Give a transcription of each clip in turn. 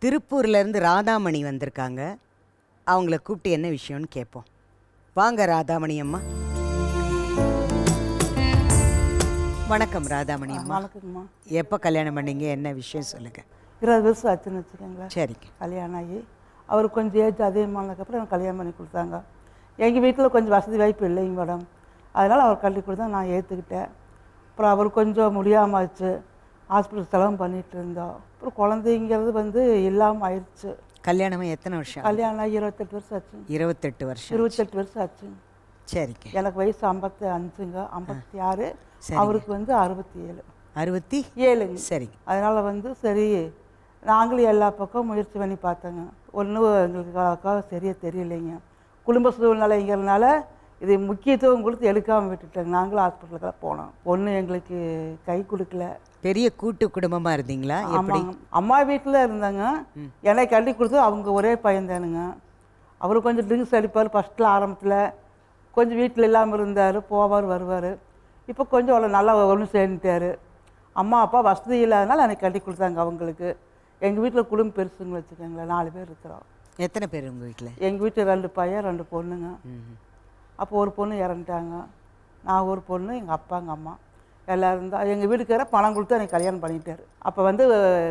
திருப்பூர்லேருந்து ராதாமணி வந்திருக்காங்க. அவங்கள கூப்பிட்டு என்ன விஷயம்னு கேட்போம். வாங்க ராதாமணி அம்மா. வணக்கம் ராதாமணி அம்மா. வணக்கங்கம்மா. எப்போ கல்யாணம் பண்ணீங்க, என்ன விஷயம் சொல்லுங்கள். 20 வருஷம் ஆச்சுன்னு வச்சுக்கோங்களேன். சரிங்க. கல்யாணம் ஆகி அவர் கொஞ்சம் ஏஜ் அதிகமானதுக்கப்புறம் எனக்கு கல்யாணம் பண்ணி கொடுத்தாங்க. எங்கள் வீட்டில் கொஞ்சம் வசதி வாய்ப்பு இல்லைங்க மேடம். அதனால் அவர் கல்வி கொடுத்தா நான் ஏற்றுக்கிட்டேன். அப்புறம் அவர் கொஞ்சம் முடியாமல் ஆச்சு, ஹாஸ்பிட்டல் செலவு பண்ணிகிட்டு இருந்தோம். அப்புறம் குழந்தைங்கிறது இல்லாமல் ஆயிடுச்சு. கல்யாணமாக எத்தனை வருஷம்? கல்யாணம் ஆகி 28 வருஷம் ஆச்சு. 28 வருஷம். 28 வருஷம் ஆச்சு. சரிங்க. எனக்கு வயசு 55ங்க, 56. அவருக்கு 67. 67. சரிங்க. அதனால் சரி, நாங்களும் எல்லா பக்கம் முயற்சி பண்ணி பார்த்தோங்க. ஒன்றும் எங்களுக்கு சரியாக தெரியலைங்க. குடும்ப சூழ்நிலைங்கிறதுனால இது முக்கியத்துவம் கொடுத்து எடுக்காமல் விட்டுட்டேங்க. நாங்களும் ஹாஸ்பிட்டலுக்கு போனோம். ஒன்றும் எங்களுக்கு கை கொடுக்கல. பெரிய கூட்டு குடும்பமாக இருந்தீங்களா? ஆமாங்க. அம்மா வீட்டில் இருந்தாங்க. எனக்கு கட்டி கொடுத்து அவங்க ஒரே பையன்தானுங்க. அவர் கொஞ்சம் ட்ரிங்க்ஸ் அடிப்பார். ஃபஸ்ட்டில் ஆரம்பத்தில் கொஞ்சம் வீட்டில் இல்லாமல் இருந்தார், போவார் வருவார். இப்போ கொஞ்சம் அவ்வளோ நல்லா ஒன்று சேர்ந்துட்டார். அம்மா அப்பா வசதி இல்லாதனால எனக்கு கட்டி கொடுத்தாங்க அவங்களுக்கு. எங்கள் வீட்டில் குடும்பம் பெருசுங்க வச்சுக்கோங்களேன். 4 பேர் இருக்கிறோம். எத்தனை பேர் உங்கள் வீட்டில்? எங்கள் வீட்டில் 2 பையன் 2 பொண்ணுங்க. அப்போ ஒரு பொண்ணு இறந்துட்டாங்க. நான் ஒரு பொண்ணு, எங்கள் அப்பா எங்கள் அம்மா எல்லோரும் தான். எங்கள் வீட்டுக்கார பணம் கொடுத்து எனக்கு கல்யாணம் பண்ணிட்டார். அப்போ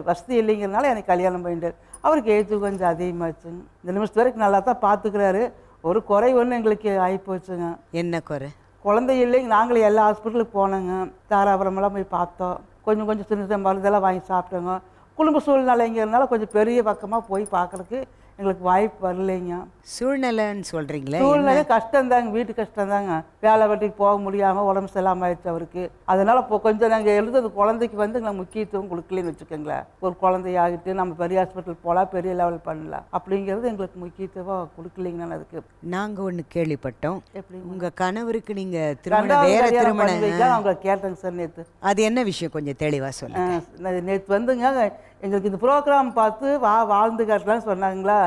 வசதி இல்லைங்கிறதுனால எனக்கு கல்யாணம் பண்ணிட்டார். அவருக்கு ஏஜ் கொஞ்சம் அதிகமாச்சுங்க. இந்த நிமிஷத்து வரைக்கும் நல்லா தான் பார்த்துக்கிறாரு. ஒரு குறை ஒன்று எங்களுக்கு ஆகிப்போச்சுங்க. என்ன குறை? குழந்தை இல்லைங்க. நாங்களும் எல்லா ஹாஸ்பிட்டலுக்கு போனோங்க. தாராபுரமெல்லாம் போய் பார்த்தோம். கொஞ்சம் கொஞ்சம் சின்ன சின்ன மருந்தெல்லாம் வாங்கி சாப்பிட்டோங்க. குடும்ப சூழ்நிலைங்கிறதுனால கொஞ்சம் பெரிய பக்கமாக போய் பார்க்குறதுக்கு எங்களுக்கு வாய்ப்பு வரலைங்க. சூழ்நிலைன்னு சொல்கிறீங்களே? சூழ்நிலை கஷ்டம்தாங்க, வீட்டு கஷ்டம்தாங்க. வேலை வெட்டிக்கு போக முடியாமல் உடம்பு சரியில்லாமல் ஆயிடுச்சு அவருக்கு. அதனால் இப்போ கொஞ்சம் நாங்கள் எழுதுறது குழந்தைக்கு நாங்கள் முக்கியத்துவம் கொடுக்கலன்னு வச்சுக்கோங்களேன். ஒரு குழந்தையாகிட்டு நம்ம பெரிய ஹாஸ்பிட்டல் போகலாம், பெரிய லெவல் பண்ணலாம் அப்படிங்கிறது எங்களுக்கு முக்கியத்துவம் கொடுக்கலைங்க. அதுக்கு நாங்கள் ஒன்று கேள்விப்பட்டோம். எப்படி உங்கள் கணவருக்கு நீங்கள் திருமணம் வேறு திருமணம் அவங்க கேட்டேங்க சார் நேற்று. அது என்ன விஷயம் கொஞ்சம் தெளிவாக சொல்லுங்கள். நேற்று எங்களுக்கு இந்த ப்ரோக்ராம் பார்த்து வாழ்ந்து காட்டலான்னு சொன்னாங்களா.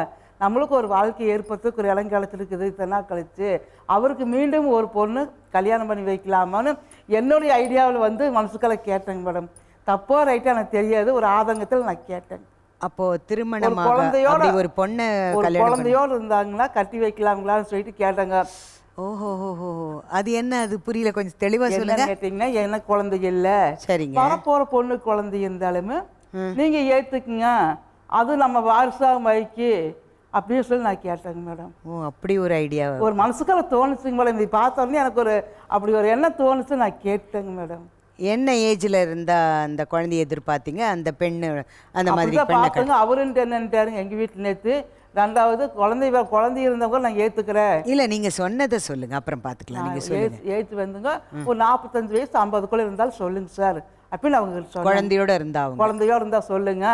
நம்மளுக்கு ஒரு வாழ்க்கை ஏற்படுறதுக்கு ஒரு இளங்காலத்தில் இருக்குது. இத்தனை நாள் கழிச்சு அவருக்கு மீண்டும் ஒரு பொண்ணு கல்யாணம் பண்ணி வைக்கலாமான்னு என்னுடைய ஐடியாவில் மனசுக்களை கேட்டேங்க மேடம். தப்போ ரைட்டாக எனக்கு தெரியாது, ஒரு ஆதங்கத்தில் நான் கேட்டேன். அப்போது திருமணம் குழந்தையோட ஒரு பொண்ணு குழந்தையோடு இருந்தாங்களா, கட்டி வைக்கலாங்களான்னு சொல்லிட்டு கேட்டாங்க. ஓஹோ, அது என்ன? அது புரியல, கொஞ்சம் தெளிவாக சொல்லுங்க. கேட்டிங்கன்னா எனக்கு குழந்தை இல்லை, சரிங்க, வரப்போகிற பொண்ணு குழந்தை இருந்தாலுமே நீங்கள் ஏற்றுக்குங்க, அது நம்ம வாரிசாக வைக்கி அப்படின்னு சொல்லி நான் கேட்டேங்க மேடம். ஓ, அப்படி ஒரு ஐடியா ஒரு மனசுக்குள்ள தோணுச்சுங்க மேடம். இது பார்த்தோன்னே எனக்கு அப்படி ஒரு எண்ணம் தோணுச்சு, நான் கேட்டேங்க மேடம். என்ன ஏஜில் இருந்தால் அந்த குழந்தைய எதிர்பார்த்தீங்க? அந்த பெண்ணு அந்த மாதிரி பார்த்துங்க. அவருன்ட்டு என்னன்ட்டாருங்க எங்கள் வீட்டில் நேற்று. 2வது குழந்தை இருந்தவங்க நான் ஏற்றுக்கிறேன். இல்லை, நீங்கள் சொன்னதை சொல்லுங்கள், அப்புறம் பார்த்துக்கலாம். நீங்கள் சொல்லுங்கள். ஏஜ் ஒரு 45 வயசு 50க்குள்ளே இருந்தாலும் சொல்லுங்கள் சார் அப்படின்னு அவங்க குழந்தையோடு இருந்தால் சொல்லுங்க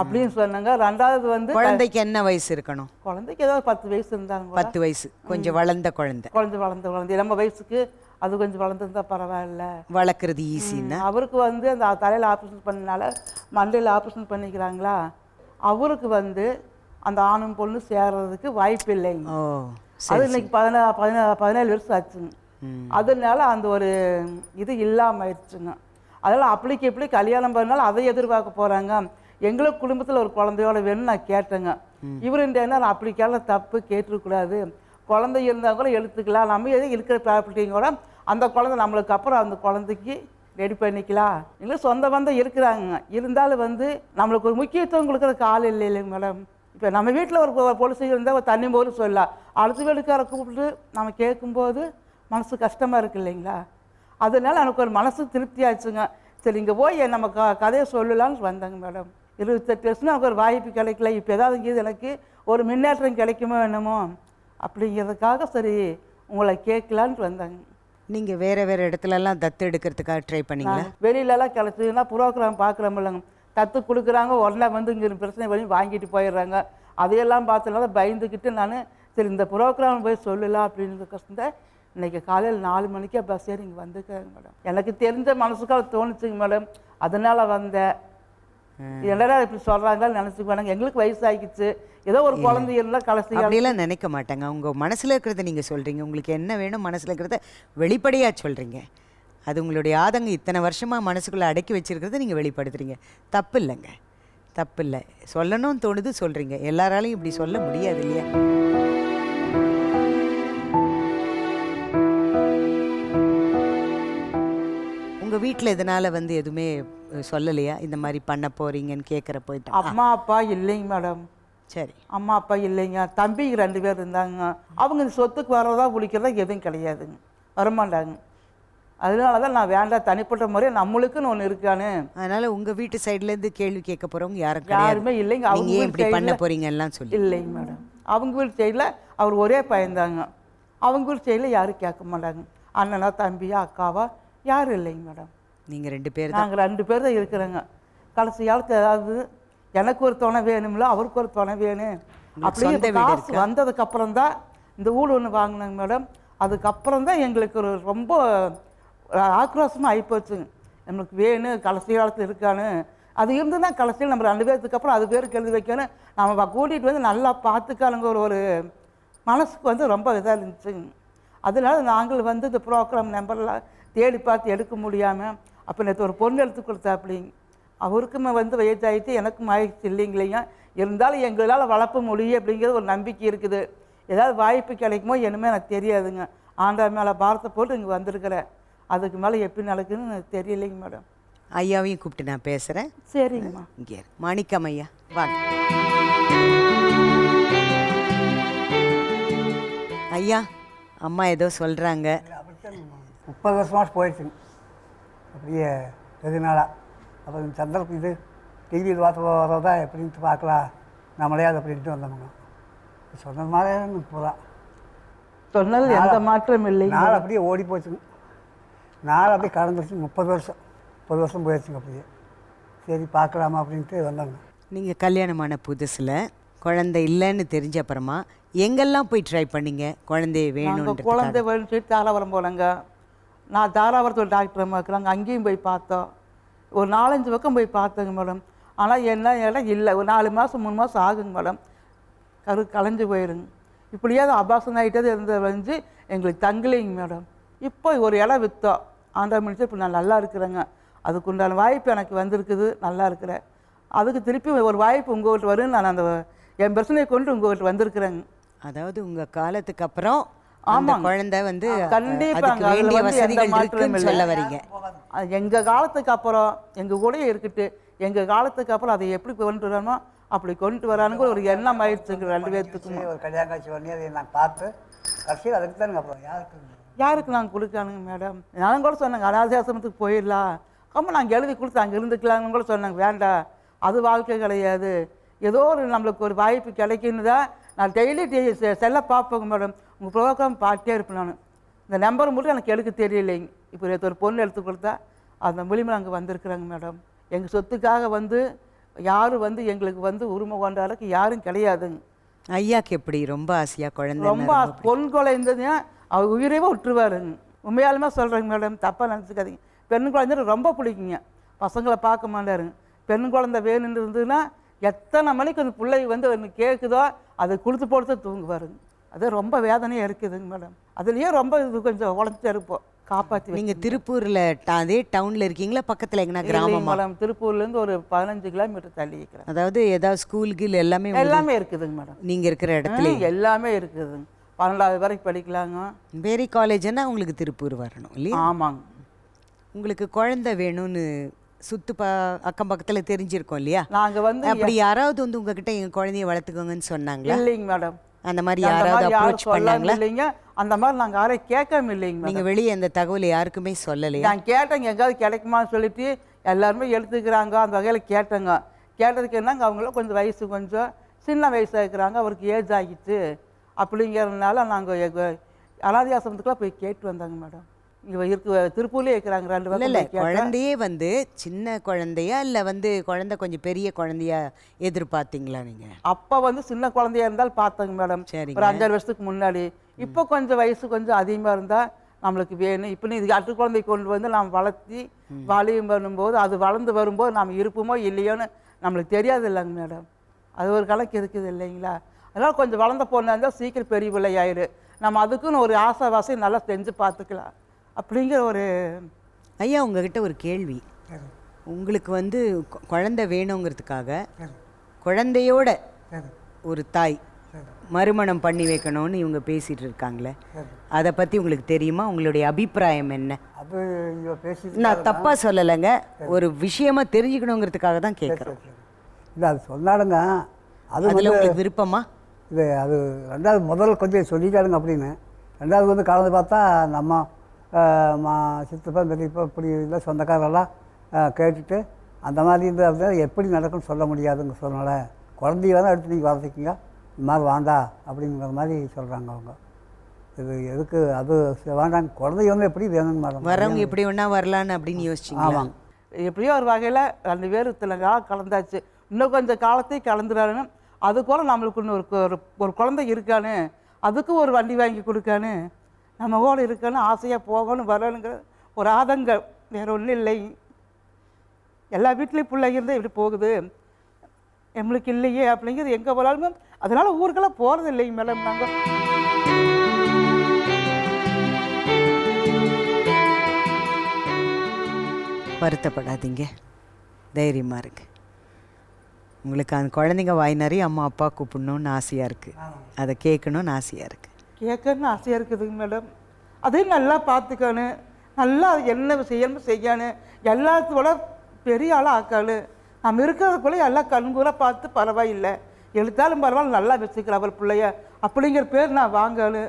அப்படின்னு சொன்னாங்க. 2வது குழந்தைக்கு என்ன வயசு இருக்கணும்? குழந்தைக்கு ஏதாவது 10 வயசு இருந்தாங்க. 10 வயசு கொஞ்சம் வளர்ந்த குழந்தை நம்ம வயசுக்கு அது கொஞ்சம் வளர்ந்துருந்தா பரவாயில்ல, வளர்க்குறது ஈஸின்னா. அவருக்கு அந்த தலையில் ஆப்ரேஷன் பண்ணனால மண்டையில் ஆப்ரேஷன் பண்ணிக்கிறாங்களா. அவருக்கு அந்த ஆணும் பொண்ணு சேர்றதுக்கு வாய்ப்பு இல்லைங்க. அது இன்னைக்கு 17 வருஷம் ஆச்சுங்க. அதனால அந்த ஒரு இது இல்லாமல் ஆயிடுச்சுங்க. அதனால் அப்படிக்கு எப்படி கல்யாணம் பண்ணாலும் அதை எதிர்பார்க்க போகிறாங்க. எங்களுக்கு குடும்பத்தில் ஒரு குழந்தையோட வேணும்னு நான் கேட்டேங்க. இவருன்றேன்னா நான் அப்படி கேட்க தப்பு, கேட்டுக்கூடாது. குழந்தை இருந்தால் கூட எடுத்துக்கலாம், நம்ம எதுவும் இருக்கிற ப்ராப்பர்ட்டியும் கூட அந்த குழந்தை நம்மளுக்கு அப்புறம் அந்த குழந்தைக்கு ரெடி பண்ணிக்கலாம். இல்லை சொந்த பந்தம் இருக்கிறாங்க, இருந்தாலும் நம்மளுக்கு ஒரு முக்கியத்துவம் கொடுக்குறதுக்கு ஆள் இல்லைங்க மேடம். இப்போ நம்ம வீட்டில் ஒரு பொலிசை இருந்தால் ஒரு தண்ணி போது சொல்லலாம். அடுத்த வீட்டுக்கார கூப்பிட்டு நம்ம கேட்கும்போது மனசு கஷ்டமாக இருக்குது இல்லைங்களா. அதனால எனக்கு ஒரு மனசு திருப்தி ஆச்சுங்க. சரி, இங்கே போய் நம்ம கதையை சொல்லலான்னு வந்தாங்க மேடம். 28 வருஷம் எனக்கு ஒரு வாய்ப்பு கிடைக்கல. இப்போ ஏதாவது எனக்கு ஒரு முன்னேற்றம் கிடைக்குமோ என்னமோ அப்படிங்கிறதுக்காக சரி உங்களை கேட்கலான்ட்டு வந்தாங்க. நீங்கள் வேறு இடத்துலலாம் தத்து எடுக்கிறதுக்காக ட்ரை பண்ணிங்களா? வெளியிலலாம் கிடச்சிதுன்னா ப்ரோக்ராம் பார்க்குறோமில்லங்க, தத்து கொடுக்குறாங்க, உடனே இங்கே பிரச்சனை பண்ணி வாங்கிட்டு போயிடுறாங்க. அதையெல்லாம் பார்த்தனால பயந்துக்கிட்டு நான் சரி இந்த ப்ரோக்ராம் போய் சொல்லலாம் அப்படின்னு கஷ்டம். இன்றைக்கி காலையில் 4 மணிக்கே பஸ் ஏறி இங்கே வந்துக்கிறேங்க மேடம். எனக்கு தெரிஞ்ச மனசுக்காக தோணுச்சுங்க மேடம், அதனால் வந்தேன். என்னடா இப்படி சொல்கிறாங்கன்னு நினச்சிக்குவாங்க. எங்களுக்கு வயசாகிடுச்சு, ஏதோ ஒரு குழந்தை இருந்தால் கடைசி அப்படியெல்லாம் நினைக்க மாட்டாங்க. உங்கள் மனசில் இருக்கிறத நீங்கள் சொல்கிறீங்க. உங்களுக்கு என்ன வேணும் மனசில் இருக்கிறத வெளிப்படையாக சொல்கிறீங்க. அது உங்களுடைய ஆதங்கம் இத்தனை வருஷமாக மனசுக்குள்ளே அடக்கி வச்சுருக்கிறத நீங்கள் வெளிப்படுத்துறீங்க. தப்பு இல்லைங்க. தப்பு இல்லை, சொல்லணும்னு தோணுது சொல்கிறீங்க. எல்லாராலையும் இப்படி சொல்ல முடியாது இல்லையா? உங்கள் வீட்டில் இதனால் வந்து எதுவுமே சொல்லலையா? இந்த மாதிரி பண்ண போகிறீங்கன்னு கேட்குற போயிட்டு அம்மா அப்பா இல்லைங்க மேடம். சரி. அம்மா அப்பா இல்லைங்க, தம்பிக்கு 2 பேர் இருந்தாங்க. அவங்க இந்த சொத்துக்கு வரதா பிடிக்கிறதா எதுவும் கிடையாதுங்க, வரமாட்டாங்க. அதனால தான் நான் வேண்டாம், தனிப்பட்ட முறையில் நம்மளுக்குன்னு ஒன்று இருக்கானு. அதனால் உங்கள் வீட்டு சைட்லேருந்து கேள்வி கேட்க போகிறவங்க யாருமே இல்லைங்க. அவங்க ஏன் இப்படி பண்ண போகிறீங்கலாம் சொல்லி இல்லைங்க மேடம். அவங்க வீட்டு சைடில் அவர் ஒரே பையன்தாங்க. அவங்க வீட்டு சைடில் யாரும் கேட்க மாட்டாங்க. அண்ணனா தம்பியா அக்காவா யாரும் இல்லைங்க மேடம். நீங்கள் 2 பேர்? நாங்கள் 2 பேர் தான் இருக்கிறோங்க. கடைசி காலத்து ஏதாவது எனக்கு ஒரு துணை வேணும்ல, அவருக்கு ஒரு துணை வேணும் அப்படியே காசு வந்ததுக்கப்புறம் தான் இந்த வீடு ஒன்று வாங்கினாங்க மேடம். அதுக்கப்புறம் தான் எங்களுக்கு ஒரு ரொம்ப ஆக்ரோஷமாக ஆகிப்போச்சுங்க. நம்மளுக்கு வேணும், கடைசி காலத்தில் இருக்கான்னு. அது இருந்து தான் கடைசியில் நம்ம 2 பேர்த்துக்கு அப்புறம் அது பேருக்கு எழுதி வைக்கணும், நம்ம கூட்டிகிட்டு வந்து நல்லா பார்த்துக்கானுங்க ஒரு மனசுக்கு வந்து ரொம்ப இதாக இருந்துச்சுங்க. அதனால நாங்கள் வந்து இந்த ப்ரோக்ராம் நம்பர்லாம் தேடி பார்த்து எடுக்க முடியாமல் அப்போ நேற்று ஒரு பொண்ணு எடுத்து கொடுத்தா அப்படிங்க. அவருக்குமே வந்து வயசாகிட்டு எனக்கும் ஆயிடுச்சு இல்லைங்களைங்க. இருந்தாலும் எங்களால் வளர்ப்ப முடியும் அப்படிங்கிறது ஒரு நம்பிக்கை இருக்குது. ஏதாவது வாய்ப்பு கிடைக்குமோ என்னமே எனக்கு தெரியாதுங்க. ஆண்டா மேலே பாரத்தை போட்டு இங்கே வந்திருக்கிறேன். அதுக்கு மேலே எப்படி நடக்குதுன்னு எனக்கு தெரியலைங்க மேடம். ஐயாவையும் கூப்பிட்டு நான் பேசுகிறேன். சரிங்கம்மா. இங்கே மாணிக்கம் ஐயா வாங்க. ஐயா, அம்மா ஏதோ சொல்கிறாங்க. 30 வருஷமாக போயிடுச்சுங்க அப்படியே வெகு நாளாக. அப்போ இந்த சந்தர்ப்பம் இது டிவி வரதா எப்படின்ட்டு பார்க்கலாம் நம்மளே அதை அப்படின்ட்டு வந்தோமுங்க. சொன்ன மாதிரி பூரா சொன்னது எந்த மாற்றம் இல்லை. நாள் அப்படியே ஓடி போச்சுங்க. நாள் அப்படியே கடந்துருச்சு. 30 வருஷம் போயிடுச்சுங்க அப்படியே. சரி பார்க்கலாமா அப்படின்ட்டு வந்தாங்க. நீங்கள் கல்யாணமான புதுசில் குழந்தை இல்லைன்னு தெரிஞ்ச அப்புறமா எங்கெல்லாம் போய் ட்ரை பண்ணீங்க குழந்தைய வேணும்? குழந்தை வேணும்னு சொல்லிட்டு தாராபுரம் போனேங்க. நான் தாராபுரத்தில் டாக்டர் அம்மா இருக்கிறாங்க, அங்கேயும் போய் பார்த்தோம். ஒரு 4-5 பக்கம் போய் பார்த்தேங்க மேடம். ஆனால் என்ன இடம் இல்லை. ஒரு 4 மாதம் 3 மாதம் ஆகுங்க மேடம். கலைஞ்சு போயிருங்க. இப்படியாவது அபாசம் ஆகிட்டது வந்து எங்களுக்கு தங்கலைங்க மேடம். இப்போ ஒரு இடம் விற்றோம். ஆண்டா மினிச்சு இப்போ நான் நல்லா இருக்கிறேங்க. அதுக்கு உண்டான வாய்ப்பு எனக்கு வந்திருக்குது, நல்லா இருக்கிறேன். அதுக்கு திருப்பி ஒரு வாய்ப்பு உங்கள்கிட்ட வரும்னு நான் அந்த என் பிரச்சனையை கொண்டு உங்கள்கிட்ட வந்திருக்கிறேங்க. அதாவது உங்கள் காலத்துக்கு அப்புறம் ஆமாம் குழந்தை வந்து கண்டிப்பாக வேண்டிய வசதிகள் இருக்குன்னு சொல்ல வரீங்க. எங்கள் காலத்துக்கு அப்புறம் எங்கள் கூடயே இருக்கட்டு, எங்கள் காலத்துக்கு அப்புறம் அதை எப்படி கொண்டு வரணுமோ அப்படி கொண்டு வரானுங்க ஒரு எண்ணம் ஆயிடுச்சுங்க 2 பேர்த்துக்கும். ஒரு கல்யாணம் காட்சி பண்ணி அதை நான் பார்த்து கடைசியில் அதுக்கு தானுங்க அப்புறம் யாருக்கு நாங்கள் கொடுக்கானுங்க மேடம். நானும் கூட சொன்னாங்க அனாதாசிரமத்துக்கு போயிடலாம், கம்ம நாங்கள் எழுதி கொடுத்து அங்கே இருந்துக்கலாம்னு கூட சொன்னாங்க. வேண்டாம், அது வாழ்க்கை கிடையாது. ஏதோ ஒரு நம்மளுக்கு ஒரு வாய்ப்பு கிடைக்குன்னு தான் நான் டெய்லி செல்ல பார்ப்பேங்க மேடம். உங்கள் ப்ரோக்ராம் பார்ட்டே இருப்பேன் நான். இந்த நம்பர் மட்டும் எனக்கு எடுக்க தெரியலைங்க. இப்போ நேற்று ஒரு பொண்ணு எடுத்து கொடுத்தா அந்த மூலியமாக அங்கே வந்திருக்குறாங்க மேடம். எங்கள் சொத்துக்காக வந்து யாரும் வந்து எங்களுக்கு வந்து உரிமை கொண்டாடுறதுக்கு யாரும் கிடையாதுங்க. ஐயாக்கு எப்படி ரொம்ப ஆசையாக குழந்தை? ரொம்ப பொன் குழந்தைன்னா அவர் உயிரையே விட்டுருவாருங்க. உண்மையாலுமே சொல்கிறேங்க மேடம், தப்பாக நினச்சிக்காதீங்க. பெண் குழந்தை ரொம்ப பிடிக்குங்க. பசங்களை பார்க்க மாட்டாருங்க. பெண் குழந்தை வேணும்னு இருந்ததுன்னா எத்தனை மணிக்கு அந்த பிள்ளை வந்து ஒன்று கேட்குதோ அதை கொடுத்து போட்டு தூங்குவாருங்க. அது ரொம்ப வேதனையாக இருக்குதுங்க மேடம். அதுலேயே ரொம்ப இது கொஞ்சம் உழைச்சி இருப்போம் காப்பாற்றி. நீங்கள் திருப்பூரில் அதே டவுனில் இருக்கீங்களா, பக்கத்தில் எங்கன்னா கிராமம்? மேடம் திருப்பூர்லேருந்து ஒரு 15 கிலோமீட்டர் தள்ளி இருக்கிறேன். அதாவது ஏதாவது ஸ்கூலுக்கு எல்லாமே இருக்குதுங்க மேடம். நீங்கள் இருக்கிற இடத்துல எல்லாமே இருக்குதுங்க. 12வது வரைக்கும் படிக்கலாங்க. வேரி காலேஜ்னா உங்களுக்கு திருப்பூர் வரணும் இல்லையா? ஆமாங்க. உங்களுக்கு குழந்தை வேணும்னு அக்கம் பக்கத்தில் தெரிஞ்சிருக்கோம் இல்லையா? நாங்கள் வந்து அப்படி யாராவது வந்து உங்ககிட்ட எங்கள் குழந்தைய வளர்த்துக்கோங்கன்னு சொன்னாங்களா? இல்லைங்க மேடம். அந்த மாதிரி யாராவது அப்ரோச் பண்ணாங்களா? இல்லைங்க, அந்த மாதிரி நாங்கள் யாரையும் கேட்காம இல்லைங்க. நீங்கள் வெளியே அந்த தகவலை யாருக்குமே சொல்லலையா? நான் கேட்டேங்க எங்கேயாவது கிடைக்குமான்னு சொல்லிட்டு எல்லாருமே எடுத்துக்கிறாங்க. அந்த வகையில் கேட்டேங்க. கேட்டதுக்கு என்னங்க அவங்களும் கொஞ்சம் வயசு கொஞ்சம் சின்ன வயசாக இருக்கிறாங்க, அவருக்கு ஏஜ் ஆகிட்டு அப்படிங்கிறதுனால நாங்கள் அனாதை ஆசிரமத்துக்குலாம் போய் கேட்டு வந்தாங்க மேடம். இங்கே திருப்பூர்லேயே இருக்கிறாங்க 2 பேர். இல்லை, குழந்தையே வந்து சின்ன குழந்தையா இல்லை வந்து குழந்தை கொஞ்சம் பெரிய குழந்தையா எதிர்பார்த்தீங்களா நீங்கள்? அப்போ வந்து சின்ன குழந்தையா இருந்தாலும் பார்த்தங்க மேடம். சரி, ஒரு 5-6 வருஷத்துக்கு முன்னாடி. இப்போ கொஞ்சம் வயசு கொஞ்சம் அதிகமாக இருந்தால் நம்மளுக்கு வேணும். இப்போ நீ இது அட்டு குழந்தை கொண்டு வந்து நாம் வளர்த்தி வலியும் பண்ணும்போது அது வளர்ந்து வரும்போது நாம் இருப்போமோ இல்லையோன்னு நம்மளுக்கு தெரியாது இல்லைங்க மேடம். அது ஒரு கணக்கு இருக்குது இல்லைங்களா? அதனால் கொஞ்சம் வளர்ந்த பொண்ணாக இருந்தால் சீக்கிரம் பெரிய பிள்ளையாயிரு. நம்ம அதுக்குன்னு ஒரு ஆசை நல்லா செஞ்சு பார்த்துக்கலாம் அப்படிங்கிற ஒரு. ஐயா, உங்ககிட்ட ஒரு கேள்வி. உங்களுக்கு வந்து குழந்தை வேணுங்கிறதுக்காக சரி குழந்தையோட சரி ஒரு தாய் சரி மறுமணம் பண்ணி வைக்கணும்னு இவங்க பேசிகிட்டு இருக்காங்களே, சரி. அதை பற்றி உங்களுக்கு தெரியுமா? உங்களுடைய அபிப்பிராயம் என்ன? அது இவ பேசி நான் தப்பாக சொல்லலைங்க, ஒரு விஷயமா தெரிஞ்சுக்கணுங்கிறதுக்காக தான் கேட்குறோம். இல்லை அது சொன்னாலுங்க அது அதில் உங்களுக்கு விருப்பமா? இது அது ரெண்டாவது முதல்ல கொஞ்சம் சொல்லிட்டாருங்க அப்படின்னு. ரெண்டாவது வந்து கலந்து பார்த்தா நம்ம சித்தப்பா பெரியப்பா இப்படி இல்லை சொந்தக்காரெல்லாம் கேட்டுட்டு அந்த மாதிரி இருந்தால் எப்படி நடக்கும்னு சொல்ல முடியாதுங்க சூழ்நிலை. குழந்தைய வேணால் எடுத்து நீங்கள் வளர்த்திக்கிங்க, இந்த மாதிரி வேண்டா அப்படிங்கிற மாதிரி சொல்கிறாங்க அவங்க. இது எதுக்கு அது வேண்டாங்க, குழந்தைய வந்து எப்படி வேணுங்க மேடம். வரவங்க எப்படி வேணா வரலான்னு அப்படின்னு யோசிச்சிங்க? ஆமாங்க. எப்படியோ ஒரு வகையில் 2 பேரும் இத்தனை காலம் கலந்தாச்சு, இன்னும் கொஞ்சம் காலத்தையும் கலந்துறாருன்னு அது கூட நம்மளுக்கு இன்னும் ஒரு குழந்தை இருக்கான்னு, அதுக்கு ஒரு வண்டி வாங்கி கொடுக்கான்னு, நம்ம கூட இருக்கான்னு ஆசையாக போகணும் வரணுங்கிற ஒரு ஆதங்கம், வேறு ஒன்றும் இல்லை. எல்லா வீட்லேயும் பிள்ளைங்க இருந்தால் இப்படி போகுது, நம்மளுக்கு இல்லையே அப்படிங்கிறது எங்கே போனாலும். அதனால் ஊருக்கெல்லாம் போகிறது இல்லைங்க மேடம். நாங்கள் வருத்தப்படாதீங்க, தைரியமாக இருக்கு. உங்களுக்கு அந்த குழந்தைங்க வாய் நிறைய அம்மா அப்பா கூப்பிடணுன்னு ஆசையாக இருக்குது, அதை கேட்கணுன்னு ஆசையாக இருக்குது. கேட்கணும்னு ஆசையாக இருக்குதுங்க மேடம். அதையும் நல்லா பார்த்துக்கணும், நல்லா என்ன செய்யணும் செய்யணும், எல்லாத்தோட பெரிய ஆளாக ஆக்காளு. நம்ம இருக்கிறதுக்குள்ளே எல்லாம் கண்கூட பார்த்து பரவாயில்லை, எழுத்தாலும் பரவாயில்ல நல்லா வச்சுக்கலாம் அவர் பிள்ளைய அப்படிங்கிற பேர் நான் வாங்கலு.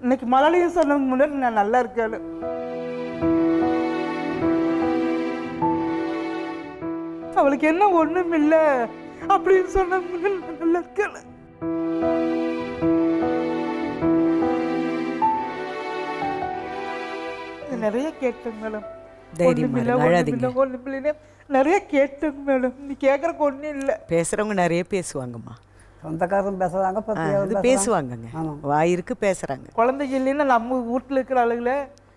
இன்னைக்கு மழலையும் சொன்ன முன்னாடி நான் நல்லா இருக்கேன். அவளுக்கு என்ன ஒன்றும் இல்லை அப்படின்னு சொன்ன முன்னாடி நான் நல்லா இருக்கேன். நிறைய கேட்டேங்க மேடம், நிறைய கேட்டேங்க மேடம். நீ கேட்கறக்கு ஒன்றும் இல்லை. பேசுகிறவங்க நிறைய பேசுவாங்கம்மா, சொந்தக்காரரும் பேசுகிறாங்க, அது பேசுவாங்கங்க, வாயிருக்கு பேசுகிறாங்க. குழந்தைங்க இல்லைன்னா நம்ம வீட்டில் இருக்கிற ஆளுங்களே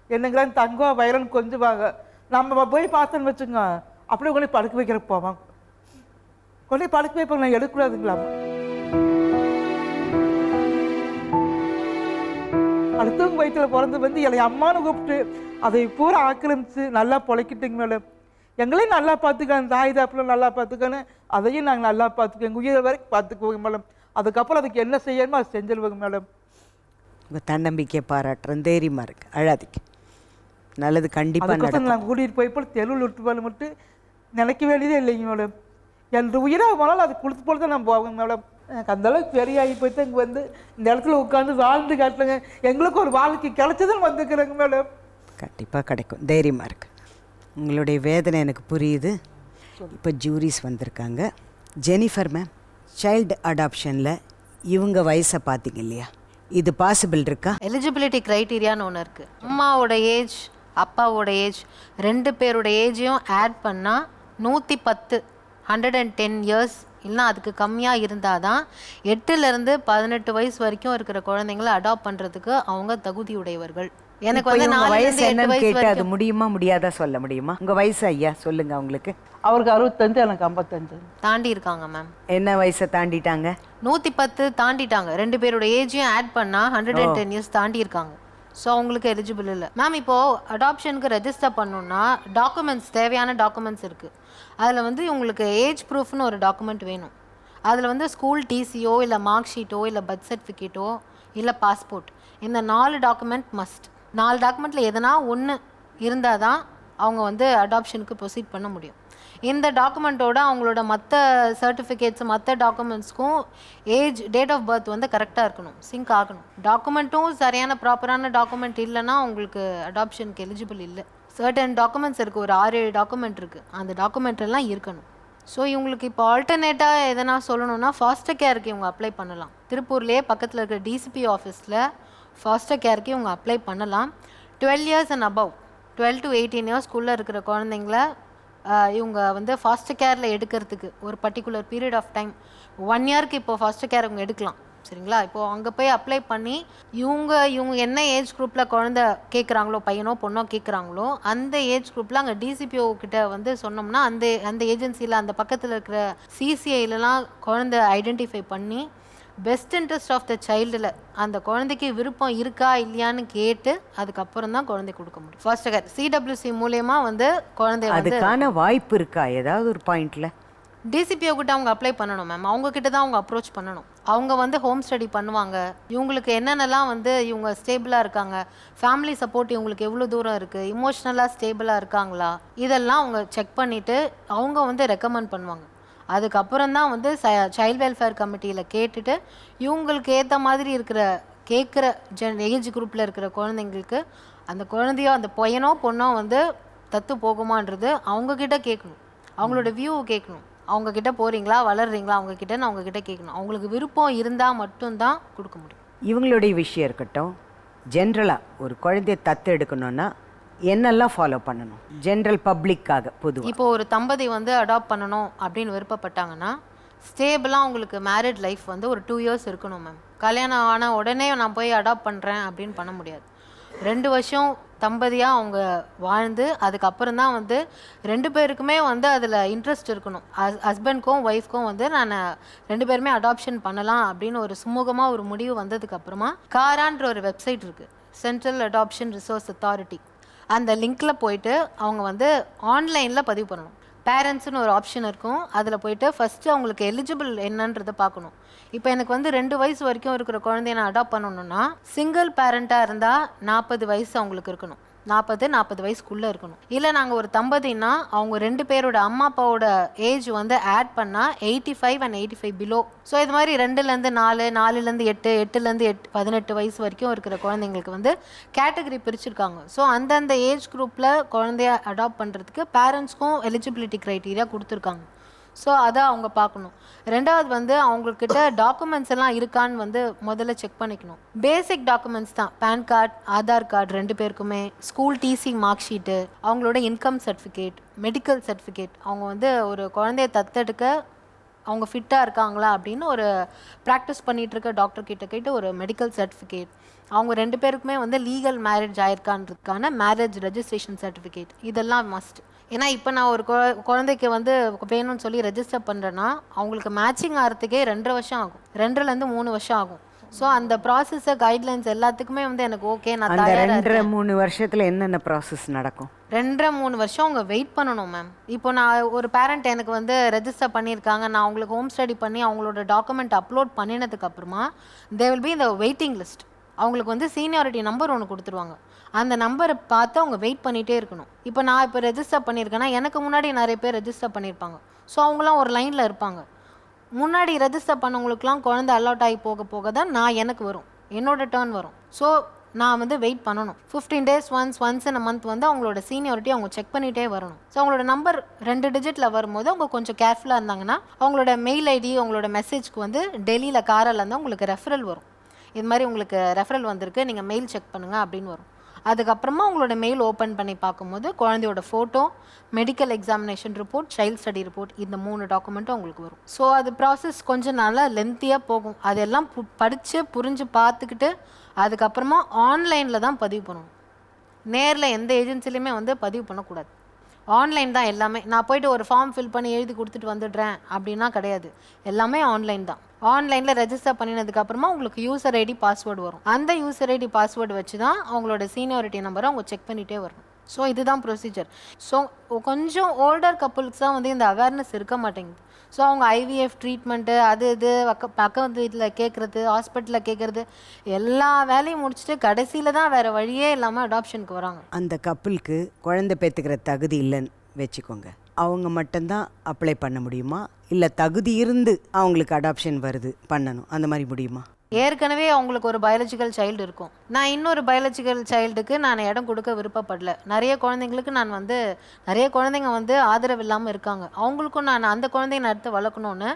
என்னங்கிறாங்க தங்கம் வயலன்னு கொஞ்சுவாங்க. நம்ம போய் பார்த்தோன்னு வச்சுங்க, அப்படியே கொண்டு படுக்க வைக்கிறக்கு போவாங்க, கொண்டு படுக்க வைப்பாங்க. நான் எடுக்கக்கூடாதுங்களா? அடுத்தவங்க வயிற்றில் பிறந்து வந்து என்னை அம்மானு கூப்பிட்டு அதை பூரா ஆக்கிரமிச்சு நல்லா பொழைக்கிட்டுங்க மேடம். எங்களையும் நல்லா பார்த்துக்கணும், தாய் தாப்பில் நல்லா பார்த்துக்கணும், அதையும் நாங்கள் நல்லா பார்த்துக்கோங்க, எங்கள் உயிர் வரைக்கும் பார்த்துக்குவோங்க மேடம். அதுக்கப்புறம் அதுக்கு என்ன செய்யணுமோ அதை செஞ்சிருவோங்க மேடம். உங்கள் தன்னம்பிக்கை பாராட்டுறேன், தைரியமாக இருக்கு, அழாதிக்கு, நல்லது கண்டிப்பாக நடக்கும். நாங்கள் கூட்டிகிட்டு போய் போய் தெருவில் விட்டு போல மட்டும் நினைக்க வேண்டியதே இல்லைங்க மேடம். என் உயிராக போனாலும் அது கொடுத்து போல தான் நான் போவேங்க மேடம். எனக்கு அந்தளவுக்கு பெரிய ஆகி போய்ட்டு இங்கே வந்து இந்த இடத்துல உட்காந்து வாழ்ந்து காட்டுங்க, எங்களுக்கு ஒரு வாழ்க்கை கிடைச்சதுன்னு வந்துக்கிறேங்க மேடம். கண்டிப்பாக கிடைக்கும், தைரியமாக இருக்கு. உங்களுடைய வேதனை எனக்கு புரியுது. இப்போ ஜூரிஸ் வந்திருக்காங்க. ஜெனிஃபர் மேம், சைல்டு அடாப்ஷனில் இவங்க வயசை பார்த்தீங்க இல்லையா, இது பாசிபிள் இருக்கா? எலிஜிபிலிட்டி க்ரைட்டீரியான்னு ஒன்று இருக்குது. அம்மாவோட ஏஜ் அப்பாவோட ஏஜ் 2 பேரோட ஏஜையும் ஆட் பண்ணால் 110 110 இயர்ஸ் இல்லைனா அதுக்கு கம்மியாக இருந்தால் தான் 8லேருந்து 18 வயசு வரைக்கும் இருக்கிற குழந்தைங்களை அடாப்ட் பண்ணுறதுக்கு அவங்க தகுதியுடையவர்கள். எனக்கு வந்து 4 வயசு என்னன்னு வயசு கேட்டு அது வரைக்கும் முடியுமா முடியாதா சொல்ல முடியுமா? உங்கள் வயசு ஐயா சொல்லுங்க. அவங்களுக்கு அவருக்கு 65, எனக்கு 55 தாண்டி இருக்காங்க மேம். என்ன வயசை தாண்டிட்டாங்க? 110 தாண்டிட்டாங்க. 2 பேரோட ஏஜையும் ஆட் பண்ணால் 110 இயர்ஸ் தாண்டி இருக்காங்க. ஸோ அவங்களுக்கு எலிஜிபிள் இல்லை மேம். இப்போது அடாப்ஷனுக்கு ரெஜிஸ்டர் பண்ணணுன்னா டாக்குமெண்ட்ஸ், தேவையான டாக்குமெண்ட்ஸ் இருக்குது. அதில் வந்து உங்களுக்கு ஏஜ் ப்ரூஃப்னு ஒரு டாக்குமெண்ட் வேணும். அதில் வந்து ஸ்கூல் டிசியோ இல்லை மார்க் ஷீட்டோ இல்லை பர்த் சர்டிஃபிகேட்டோ இல்லை பாஸ்போர்ட், இந்த 4 டாக்குமெண்ட் மஸ்ட். 4 டாக்குமெண்ட்டில் எதனா ஒன்று இருந்தால் தான் அவங்க வந்து அடாப்ஷனுக்கு ப்ரொசீட் பண்ண முடியும். இந்த டாக்குமெண்ட்டோட அவங்களோட மற்ற சர்டிஃபிகேட்ஸ் மற்ற டாக்குமெண்ட்ஸ்க்கும் ஏஜ் டேட் ஆஃப் பர்த் வந்து கரெக்டாக இருக்கணும், சிங்க் ஆகணும். டாக்குமெண்ட்டும் சரியான ப்ராப்பரான டாக்குமெண்ட் இல்லைன்னா உங்களுக்கு அடாப்ஷனுக்கு எலிஜிபிள் இல்லை. சர்டன் டாக்குமெண்ட்ஸ் இருக்குது, ஒரு 6-7 டாக்குமெண்ட் இருக்குது, அந்த டாக்குமெண்ட் எல்லாம் இருக்கணும். ஸோ இவங்களுக்கு இப்போ ஆல்டர்னேட்டாக எதனா சொல்லணும்னா ஃபாஸ்டர் கேருக்கு இவங்க அப்ளை பண்ணலாம். திருப்பூர்லேயே பக்கத்தில் இருக்கிற டிசிபி ஆஃபீஸில் ஃபாஸ்டர் கேருக்கு இவங்க அப்ளை பண்ணலாம். 12 இயர்ஸ் அண்ட் அபவ், 12 to 18 இயர்ஸ்க்குள்ளே இருக்கிற குழந்தைங்கள இவங்க வந்து ஃபாஸ்டர் கேரில் எடுக்கிறதுக்கு ஒரு பர்டிகுலர் பீரியட் ஆஃப் டைம் 1 இயருக்கு இப்போ ஃபாஸ்டர் கேர் அவங்க எடுக்கலாம். சரிங்களா? இப்போது அங்கே போய் அப்ளை பண்ணி இவங்க என்ன ஏஜ் குரூப்பில் குழந்தை கேட்குறாங்களோ, பையனோ பொண்ணோ கேட்குறாங்களோ, அந்த ஏஜ் குரூப்பில் அங்கே டிசிபிஓ கிட்ட வந்து சொன்னோம்னா அந்த ஏஜென்சியில் அந்த பக்கத்தில் இருக்கிற சிசிஐலலாம் குழந்தை ஐடென்டிஃபை பண்ணி பெஸ்ட் இன்ட்ரெஸ்ட் ஆஃப் த சைல்டில் அந்த குழந்தைக்கு விருப்பம் இருக்கா இல்லையான்னு கேட்டு அதுக்கப்புறம் தான் குழந்தை கொடுக்க முடியும். ஃபர்ஸ்ட் சிடபிள்யூசி மூலயமா வந்து குழந்தை வந்து அதுக்கான வாய்ப்பு இருக்கா ஏதாவது ஒரு பாயிண்ட்ல? டிசிபிஓ கிட்ட அவங்க அப்ளை பண்ணணும் மேம். அவங்க கிட்ட தான் அவங்க அப்ரோச் பண்ணணும். அவங்க வந்து ஹோம் ஸ்டடி பண்ணுவாங்க. இவங்களுக்கு என்னென்னலாம் வந்து இவங்க ஸ்டேபிளாக இருக்காங்க, ஃபேமிலி சப்போர்ட் இவங்களுக்கு எவ்வளோ தூரம் இருக்குது, இமோஷ்னலாக ஸ்டேபிளாக இருக்காங்களா, இதெல்லாம் அவங்க செக் பண்ணிவிட்டு அவங்க வந்து ரெக்கமெண்ட் பண்ணுவாங்க. அதுக்கப்புறம் தான் வந்து சைல்ட் வெல்ஃபேர் கமிட்டியில் கேட்டுட்டு இவங்களுக்கு ஏற்ற மாதிரி இருக்கிற கேட்குற ஏஜ் குரூப்பில் இருக்கிற குழந்தைங்களுக்கு அந்த குழந்தையோ அந்த பையனோ பொண்ணோ வந்து தத்து போகுமான்றது அவங்கக்கிட்ட கேட்கணும். அவங்களோட வியூ கேட்கணும். அவங்கக்கிட்ட போகிறீங்களா, வளர்றீங்களா, அவங்கக்கிட்டன்னு அவங்கக்கிட்ட கேட்கணும். அவங்களுக்கு விருப்பம் இருந்தால் மட்டும்தான் கொடுக்க முடியும். இவங்களுடைய விஷயம் இருக்கட்டும், ஜென்ரலாக ஒரு குழந்தைய தத்து எடுக்கணும்னா என்னெல்லாம் ஃபாலோ பண்ணணும் ஜென்ரல் பப்ளிக்காக பொதுவாக? இப்போ ஒரு தம்பதி வந்து அடாப்ட் பண்ணணும் அப்படின்னு விருப்பப்பட்டாங்கன்னா ஸ்டேபிளாக அவங்களுக்கு மேரிட் லைஃப் வந்து ஒரு 2 இயர்ஸ் இருக்கணும் மேம். கல்யாணம் ஆன உடனே நான் போய் அடாப்ட் பண்ணுறேன் அப்படின்னு பண்ண முடியாது. 2 வருஷம் தம்பதியாக அவங்க வாழ்ந்து அதுக்கப்புறம் தான் வந்து 2 பேருக்குமே வந்து அதில் இன்ட்ரெஸ்ட் இருக்கணும். ஹஸ்பண்ட்க்கும் ஒய்ஃப்க்கும் வந்து நான் 2 பேருமே அடாப்ஷன் பண்ணலாம் அப்படின்னு ஒரு சுமூகமாக ஒரு முடிவு வந்ததுக்கப்புறமா காரான்ற ஒரு வெப்சைட் இருக்குது, சென்ட்ரல் அடாப்ஷன் ரிசோர்ஸ் அத்தாரிட்டி. அந்த லிங்க்கில் போயிட்டு அவங்க வந்து ஆன்லைனில் பதிவு பண்ணணும். பேரண்ட்ஸ்னு ஒரு ஆப்ஷன் இருக்கும். அதில் போயிட்டு ஃபஸ்ட்டு அவங்களுக்கு எலிஜிபிள் என்னன்றதை பார்க்கணும். இப்போ எனக்கு வந்து 2 வயசு வரைக்கும் இருக்கிற குழந்தைய நான் அடாப்ட் பண்ணணும்னா சிங்கிள் பேரண்ட்டாக இருந்தால் 40 வயசு அவங்களுக்கு இருக்கணும். 40 வயசுக்குள்ளே இருக்கணும். இல்லை நாங்கள் ஒரு தம்பதினா அவங்க 2 பேரோட அம்மா அப்பாவோட ஏஜ் வந்து ஆட் பண்ணால் 85 and 85 பிலோ. ஸோ இது மாதிரி 2லேருந்து 4, 4லேருந்து 8, 8லேருந்து 18 வயசு வரைக்கும் இருக்கிற குழந்தைங்களுக்கு வந்து கேட்டகரி பிரிச்சிருக்காங்க. ஸோ அந்தந்த ஏஜ் குரூப்பில் குழந்தைய அடாப்ட் பண்ணுறதுக்கு பேரண்ட்ஸ்க்கும் எலிஜிபிலிட்டி க்ரைட்டீரியா கொடுத்துருக்காங்க. ஸோ அதை அவங்க பார்க்கணும். 2வது வந்து அவங்கக்கிட்ட டாக்குமெண்ட்ஸ் எல்லாம் இருக்கான்னு வந்து முதல்ல செக் பண்ணிக்கணும். பேசிக் டாக்குமெண்ட்ஸ் தான், பேன் கார்டு, ஆதார் கார்டு 2 பேருக்குமே, ஸ்கூல் டிசி மார்க் ஷீட்டு, அவங்களோட இன்கம் சர்டிஃபிகேட், மெடிக்கல் சர்டிஃபிகேட், அவங்க வந்து ஒரு குழந்தைய தத்தெடுக்க அவங்க ஃபிட்டாக இருக்காங்களா அப்படின்னு ஒரு ப்ராக்டிஸ் பண்ணிகிட்டு இருக்க டாக்டர் கிட்ட கேட்டு ஒரு மெடிக்கல் சர்டிஃபிகேட், அவங்க 2 பேருக்குமே வந்து லீகல் மேரேஜ் ஆயிருக்கான்றதுக்கான மேரேஜ் ரெஜிஸ்ட்ரேஷன் சர்டிஃபிகேட், இதெல்லாம் மஸ்ட். ஏன்னா இப்போ நான் ஒரு குழந்தைக்கு வந்து வேணும்னு சொல்லி ரெஜிஸ்டர் பண்ணுறேன்னா அவங்களுக்கு மேட்சிங் ஆகிறதுக்கே 2.5 வருஷம் ஆகும், 2லேருந்து 3 வருஷம் ஆகும். ஸோ அந்த ப்ராசஸை கைட்லைன்ஸ் எல்லாத்துக்குமே வந்து எனக்கு ஓகே, நான் தயாராக 2-3 வருஷத்தில் என்னென்ன ப்ராசஸ் நடக்கும்? 2-3 வருஷம் அவங்க வெயிட் பண்ணணும் மேம். இப்போ நான் ஒரு பேரண்ட் எனக்கு வந்து ரெஜிஸ்டர் பண்ணியிருக்காங்க, நான் அவங்களுக்கு ஹோம் ஸ்டடி பண்ணி அவங்களோட டாக்குமெண்ட் அப்லோட் பண்ணினதுக்கப்புறமா தே வில் பி இந்த வெயிட்டிங் லிஸ்ட். அவங்களுக்கு வந்து சீனியாரிட்டி நம்பர் ஒன்று கொடுத்துருவாங்க. அந்த நம்பரை பார்த்து அவங்க வெயிட் பண்ணிகிட்டே இருக்கணும். இப்போ நான் இப்போ ரெஜிஸ்டர் பண்ணியிருக்கேன்னா எனக்கு முன்னாடி நிறைய பேர் ரெஜிஸ்டர் பண்ணியிருப்பாங்க. ஸோ அவங்களாம் ஒரு லைனில் இருப்பாங்க. முன்னாடி ரெஜிஸ்டர் பண்ணவங்களுக்குலாம் குழந்தை அலாட் ஆகி போக போக தான் எனக்கு வரும், என்னோட டேர்ன் வரும். ஸோ நான் வந்து வெயிட் பண்ணணும். 15 days once in a month வந்து அவங்களோட சீனியாரிட்டி அவங்க செக் பண்ணிகிட்டே வரணும். ஸோ அவங்களோட நம்பர் 2 டிஜிட்டில் வரும்போது அவங்க கொஞ்சம் கேர்ஃபுல்லாக இருந்தாங்கன்னா அவங்களோட மெயில் ஐடி, அவங்களோட மெசேஜ்க்கு வந்து டெல்லியில் காரில் இருந்தால் உங்களுக்கு ரெஃபரல் வரும். இது மாதிரி உங்களுக்கு ரெஃபரல் வந்திருக்கு, நீங்கள் மெயில் செக் பண்ணுங்கள் அப்படின்னு வரும். அதுக்கப்புறமா உங்களோட மெயில் ஓப்பன் பண்ணி பார்க்கும்போது குழந்தையோட photo, medical examination report, child study report, இந்த 3 டாக்குமெண்ட்டும் உங்களுக்கு வரும். ஸோ அது ப்ராசஸ் கொஞ்சம் நல்லா லென்த்தியாக போகும். அதெல்லாம் படித்து புரிஞ்சு பார்த்துக்கிட்டு அதுக்கப்புறமா ஆன்லைனில் தான் பதிவு பண்ணணும். நேரில் எந்த ஏஜென்சிலையுமே வந்து பதிவு பண்ணக்கூடாது. ஆன்லைன் தான் எல்லாமே. நான் போய்ட்டு ஒரு ஃபார்ம் ஃபில் பண்ணி எழுதி கொடுத்துட்டு வந்துடுறேன் அப்படின்னா கிடையாது, எல்லாமே ஆன்லைன் தான். ஆன்லைனில் ரெஜிஸ்டர் பண்ணினதுக்கப்புறமா உங்களுக்கு யூசர் ஐடி பாஸ்வேர்டு வரும். அந்த யூசர் ஐடி பாஸ்வேர்டு வச்சு தான் அவங்களோட சீனியாரிட்டி நம்பரை அவங்க செக் பண்ணிகிட்டே வரணும். ஸோ இதுதான் ப்ரொசீஜர். ஸோ கொஞ்சம் ஓல்டர் கப்புள்ஸ் தான் வந்து இந்த அவேர்னஸ் இருக்க மாட்டேங்குது. ஸோ அவங்க ஐவிஎஃப் ட்ரீட்மெண்ட்டு அது இது பக்கத்து வீட்டில் கேட்குறது, ஹாஸ்பிட்டலில் கேட்குறது, எல்லா வேலையும் முடிச்சுட்டு கடைசியில் தான் வேறு வழியே இல்லாமல் அடாப்ஷனுக்கு வராங்க. அந்த கப்புளுக்கு குழந்தை பெற்றுக்கிற தகுதி இல்லைன்னு வச்சுக்கோங்க, அவங்க மட்டும்தான் அப்ளை பண்ண முடியுமா, இல்லை தகுதி இருந்து அவங்களுக்கு அடாப்ஷன் வருது பண்ணணும், அந்த மாதிரி முடியுமா? ஏற்கனவே அவங்களுக்கு ஒரு பயாலஜிக்கல் சைல்டு இருக்கும், நான் இன்னொரு பயாலஜிக்கல் சைல்டுக்கு நான் இடம் கொடுக்க விருப்பப்படல. நிறைய குழந்தைங்களுக்கு நிறைய குழந்தைங்க வந்து ஆதரவு இல்லாமல் இருக்காங்க. அவங்களுக்கும் நான் அந்த குழந்தைய எடுத்து வளர்க்கணும்னு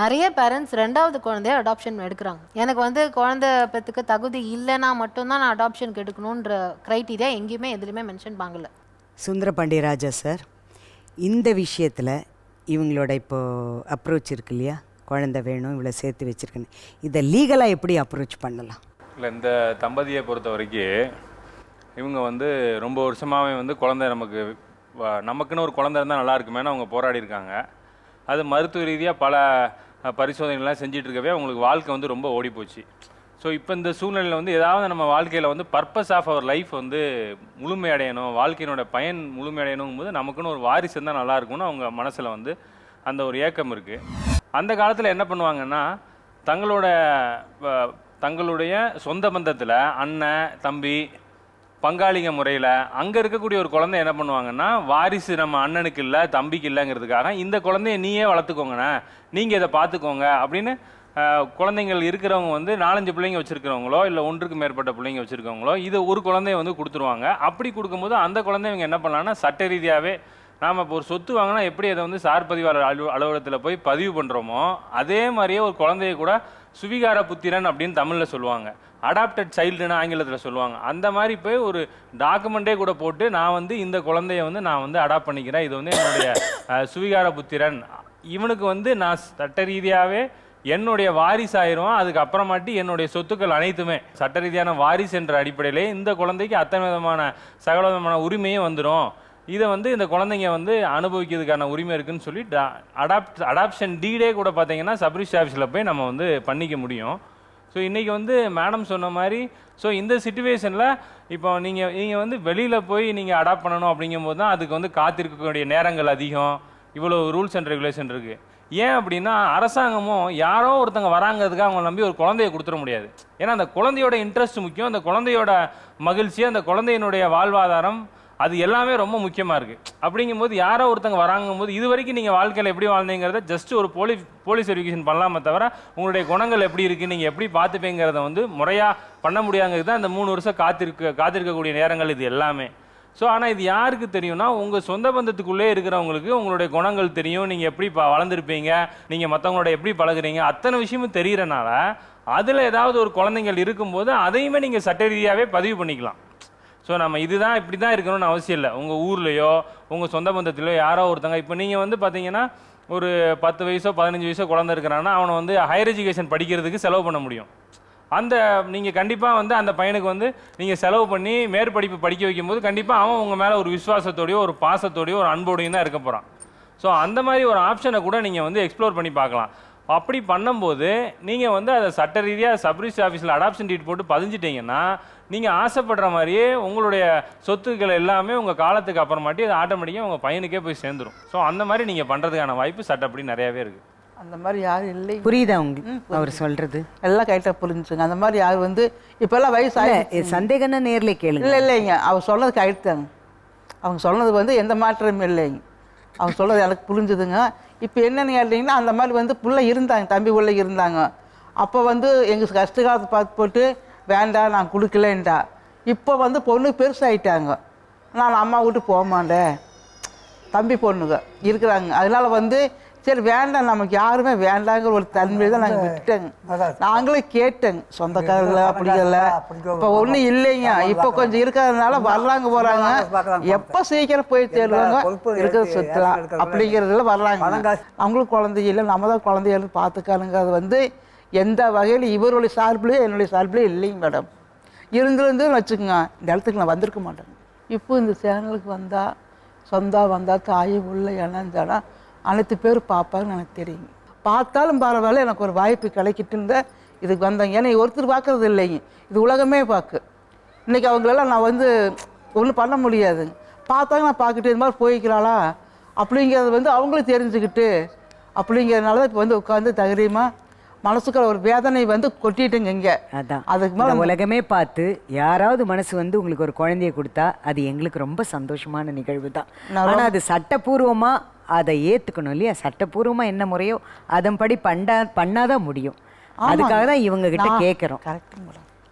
நிறைய பேரண்ட்ஸ் 2வது குழந்தைய அடாப்ஷன் எடுக்கிறாங்க. எனக்கு வந்து குழந்தை பெற்றுக்க தகுதி இல்லைன்னா மட்டும்தான் நான் அடாப்ஷனுக்கு எடுக்கணுன்ற க்ரைட்டீரியா எங்கேயுமே எதுலையுமே மென்ஷன் பண்ணல. சுந்தர பாண்டியராஜா சார், இந்த விஷயத்தில் இவங்களோட இப்போது அப்ரோச் இருக்கு இல்லையா, குழந்தை வேணும் இவ்வளோ சேர்த்து வச்சுருக்கேன்னு, இதை லீகலாக எப்படி அப்ரோச் பண்ணலாம்? இல்லை, இந்த தம்பதியை பொறுத்த வரைக்கும் இவங்க வந்து ரொம்ப வருஷமாகவே வந்து குழந்தை நமக்குன்னு ஒரு குழந்தை இருந்தால் நல்லா இருக்குமேனு அவங்க போராடி இருக்காங்க. அது மருத்துவ ரீதியாக பல பரிசோதனைகள்லாம் செஞ்சுட்டு இருக்கவே அவங்களுக்கு வாழ்க்கை வந்து ரொம்ப ஓடி போச்சு. ஸோ இப்போ இந்த சூழ்நிலையில் வந்து ஏதாவது நம்ம வாழ்க்கையில் வந்து பர்பஸ் ஆஃப் அவர் லைஃப் வந்து முழுமையடையணும், வாழ்க்கையினோட பயன் முழுமையடையணும் போது நமக்குன்னு ஒரு வாரிசு இருந்தால் நல்லா இருக்கும்னு அவங்க மனசில் வந்து அந்த ஒரு ஏக்கம் இருக்குது. அந்த காலத்தில் என்ன பண்ணுவாங்கன்னா தங்களுடைய சொந்த பந்தத்தில் அண்ணன் தம்பி பங்காளிங்க முறையில் அங்கே இருக்கக்கூடிய ஒரு குழந்தை என்ன பண்ணுவாங்கன்னா, வாரிசு நம்ம அண்ணனுக்கு இல்லை தம்பிக்கு இல்லைங்கிறதுக்காக இந்த குழந்தைய நீயே வளர்த்துக்கோங்கண்ணே, நீங்கள் இதை பார்த்துக்கோங்க அப்படின்னு குழந்தைங்கள் இருக்கிறவங்க வந்து 4-5 பிள்ளைங்க வச்சுருக்கிறவங்களோ இல்லை 1க்கு மேற்பட்ட பிள்ளைங்க வச்சுருக்கவங்களோ இது ஒரு குழந்தைய வந்து கொடுத்துருவாங்க. அப்படி கொடுக்கும்போது அந்த குழந்தைங்க என்ன பண்ணலான்னா, சட்ட ரீதியாகவே நாம் இப்போ ஒரு சொத்து வாங்கினா எப்படி அதை வந்து சார் பதிவாளர் அலுவலகத்தில் போய் பதிவு பண்ணுறோமோ அதே மாதிரியே ஒரு குழந்தைய கூட சுவிகார புத்திரன் அப்படின்னு தமிழில் சொல்லுவாங்க, அடாப்டட் சைல்டுன்னு ஆங்கிலத்தில் சொல்லுவாங்க. அந்த மாதிரி போய் ஒரு டாக்குமெண்ட்டே கூட போட்டு நான் வந்து இந்த குழந்தைய வந்து நான் வந்து அடாப்ட் பண்ணிக்கிறேன், இது வந்து என்னுடைய சுவிகார புத்திரன், இவனுக்கு வந்து நான் சட்ட ரீதியாகவே என்னுடைய வாரிசு ஆயிரும், அதுக்கப்புறமாட்டி என்னுடைய சொத்துக்கள் அனைத்துமே சட்ட ரீதியான வாரிசு என்ற அடிப்படையிலே இந்த குழந்தைக்கு அத்தனை விதமான சகல விதமான உரிமையும் வந்துடும். இதை வந்து இந்த குழந்தைங்க வந்து அனுபவிக்கிறதுக்கான உரிமை இருக்குன்னு சொல்லி அடாப்ஷன் டீடே கூட பார்த்தீங்கன்னா சப்ரிஜிஸ்டர் ஆஃபீஸில் போய் நம்ம வந்து பண்ணிக்க முடியும். ஸோ இன்றைக்கி வந்து மேடம் சொன்ன மாதிரி ஸோ இந்த சிச்சுவேஷனில் இப்போ நீங்கள் வந்து வெளியில் போய் நீங்கள் அடாப்ட் பண்ணணும் அப்படிங்கும்போது தான் அதுக்கு வந்து காத்திருக்கக்கூடிய நேரங்கள் அதிகம், இவ்வளோ ரூல்ஸ் அண்ட் ரெகுலேஷன் இருக்குது. ஏன் அப்படின்னா அரசாங்கமும் யாரோ ஒருத்தங்க வராங்கிறதுக்காக அவங்க நம்பி ஒரு குழந்தைய கொடுத்துட முடியாது. ஏன்னா அந்த குழந்தையோட இன்ட்ரெஸ்ட் முக்கியம், அந்த குழந்தையோட மகிழ்ச்சி, அந்த குழந்தையினுடைய வாழ்வாதாரம் அது எல்லாமே ரொம்ப முக்கியமாக இருக்குது. அப்படிங்கும்போது யாரோ ஒருத்தங்க வராங்கும் போது இது வரைக்கும் நீங்கள் வாழ்க்கையில் எப்படி வாழ்ந்தீங்கிறத ஜஸ்ட் ஒரு போலீஸ் வெரிஃபிகேஷன் பண்ணலாமே தவிர உங்களுடைய குணங்கள் எப்படி இருக்குது, நீங்கள் எப்படி பார்த்துப்பீங்கிறத வந்து முறையாக பண்ண முடியாங்கிறது தான் இந்த 3 வருஷம் காத்திருக்கக்கூடிய நேரங்கள் இது எல்லாமே. ஸோ ஆனால் இது யாருக்கு தெரியும்னா, உங்கள் சொந்த பந்தத்துக்குள்ளே இருக்கிறவங்களுக்கு உங்களுடைய குணங்கள் தெரியும், நீங்கள் எப்படி வளர்ந்துருப்பீங்க, நீங்கள் மற்றவங்களோட எப்படி பழகுறீங்க, அத்தனை விஷயமும் தெரிகிறனால அதில் ஏதாவது ஒரு குழந்தைங்கள் இருக்கும்போது அதையுமே நீங்கள் சட்ட ரீதியாகவே பதிவு பண்ணிக்கலாம். ஸோ நம்ம இதுதான் இப்படி தான் இருக்கணும்னு அவசியம் இல்லை. உங்கள் ஊர்லேயோ உங்கள் சொந்த பந்தத்திலையோ யாரோ ஒருத்தங்க இப்போ நீங்கள் வந்து பார்த்தீங்கன்னா ஒரு 10 வயசோ 15 வயசோ குழந்தை இருக்கிறான்னா அவனை வந்து ஹையர் எஜுகேஷன் படிக்கிறதுக்கு செலவு பண்ண முடியும். அந்த நீங்கள் கண்டிப்பாக வந்து அந்த பையனுக்கு வந்து நீங்கள் செலவு பண்ணி மேற்படிப்பு படிக்க வைக்கும்போது கண்டிப்பாக அவன் உங்கள் மேலே ஒரு விசுவாசத்தோடையோ ஒரு பாசத்தோடையோ ஒரு அன்போடையும் தான் இருக்க போகிறான். ஸோ அந்த மாதிரி ஒரு ஆப்ஷனை கூட நீங்கள் வந்து எக்ஸ்ப்ளோர் பண்ணி பார்க்கலாம். அப்படி பண்ணும்போது நீங்கள் வந்து அதை சட்ட ரீதியாக சப்ரிஜிஸ்டர் ஆஃபீஸில் அடாப்ஷன் டீட் போட்டு பதிஞ்சிட்டிங்கன்னா நீங்கள் ஆசைப்படுற மாதிரியே உங்களுடைய சொத்துக்கள் எல்லாமே உங்கள் காலத்துக்கு அப்புறமாட்டி அது ஆட்டோமேட்டிக்காக உங்கள் பையனுக்கே போய் சேர்ந்துடும். ஸோ அந்த மாதிரி நீங்கள் பண்ணுறதுக்கான வாய்ப்பு சட்டப்படி நிறையாவே இருக்குது. அந்த மாதிரி யாரும் இல்லை. புரியுதா உங்களுக்கு அவர் சொல்கிறது? எல்லாம் கரெக்டாக புரிஞ்சுங்க. அந்த மாதிரி யார் வந்து இப்போல்லாம் வயசு சந்தேகம்னா நேரில் கேளுங்க. இல்லைங்க, அவர் சொன்னது கரெக்டாங்க. அவங்க சொன்னது வந்து எந்த மாற்றமும் இல்லைங்க. அவங்க சொன்னது எனக்கு புரிஞ்சுதுங்க. இப்போ என்னென்னு கேட்டிங்கன்னா, அந்த மாதிரி வந்து பிள்ளை இருந்தாங்க, தம்பி பிள்ளை இருந்தாங்க. அப்போ வந்து எங்கள் கஷ்டகாலத்தை பார்த்து போட்டு வேண்டாம் நான் கொடுக்கலன்டா. இப்போ வந்து பொண்ணு பெருசாகிட்டாங்க, நான் அம்மா விட்டு போக மாட்டேன், தம்பி பொண்ணுங்க இருக்கிறாங்க. அதனால வந்து சரி வேண்டாம், நமக்கு யாருமே வேண்டாங்கிற ஒரு தன்மையை தான் நாங்கள் விட்டுட்டேங்க. நாங்களே கேட்டேங்க சொந்தக்காரங்கள அப்படிங்கல. இப்போ ஒன்றும் இல்லைங்க, இப்போ கொஞ்சம் இருக்கிறதுனால வர்றாங்க போகிறாங்க, எப்போ சீக்கிரம் போய் தேடுவாங்க இருக்கிறது சுற்றலாம் அப்படிங்கிறதுல வர்றாங்க. அவங்களும் குழந்தை இல்லை, நம்ம தான் குழந்தைகள் பார்த்துக்கானுங்க. அது வந்து எந்த வகையில் இவருடைய சார்பிலையும் என்னுடைய சார்பிலையும் இல்லைங்க மேடம். இருந்துருந்துன்னு வச்சுக்கோங்க, இந்த இடத்துக்கு நான் வந்திருக்க மாட்டேங்க. இப்போ இந்த சேனலுக்கு வந்தால் வந்தால் தாய் உள்ள இணைஞ்சானா அனைத்து பேர் பார்ப்பாங்கன்னு எனக்கு தெரியுங்க. பார்த்தாலும் பரவாயில்ல, எனக்கு ஒரு வாய்ப்பு கிடைக்கிட்டு இதுக்கு வந்தாங்க. ஏன்னா ஒருத்தர் பார்க்கறது இல்லைங்க, இது உலகமே பார்க்கு. இன்றைக்கி அவங்களெல்லாம் நான் வந்து ஒன்றும் பண்ண முடியாதுங்க. பார்த்தாங்க நான் பார்த்துட்டு இது மாதிரி போய்க்கிறாளா அப்படிங்கிறது வந்து அவங்களும் தெரிஞ்சுக்கிட்டு அப்படிங்கிறதுனால தான் இப்போ வந்து உட்காந்து தைரியமாக மனசுக்குள்ள ஒரு வேதனை வந்து கொட்டிட்டுங்க இங்கே. அதான் அதுக்கு மேலே உலகமே பார்த்து யாராவது மனசு வந்து உங்களுக்கு ஒரு குழந்தைய கொடுத்தா அது எங்களுக்கு ரொம்ப சந்தோஷமான நிகழ்வு தான். ஆனால் அது சட்டப்பூர்வமாக அதை ஏற்றுக்கணும் இல்லையா? சட்டப்பூர்வமாக என்ன முறையோ அதன்படி பண்ணாதான் முடியும். அதுக்காக தான் இவங்க கிட்ட கேட்குறோம். கரெக்டுங்க மேடம்.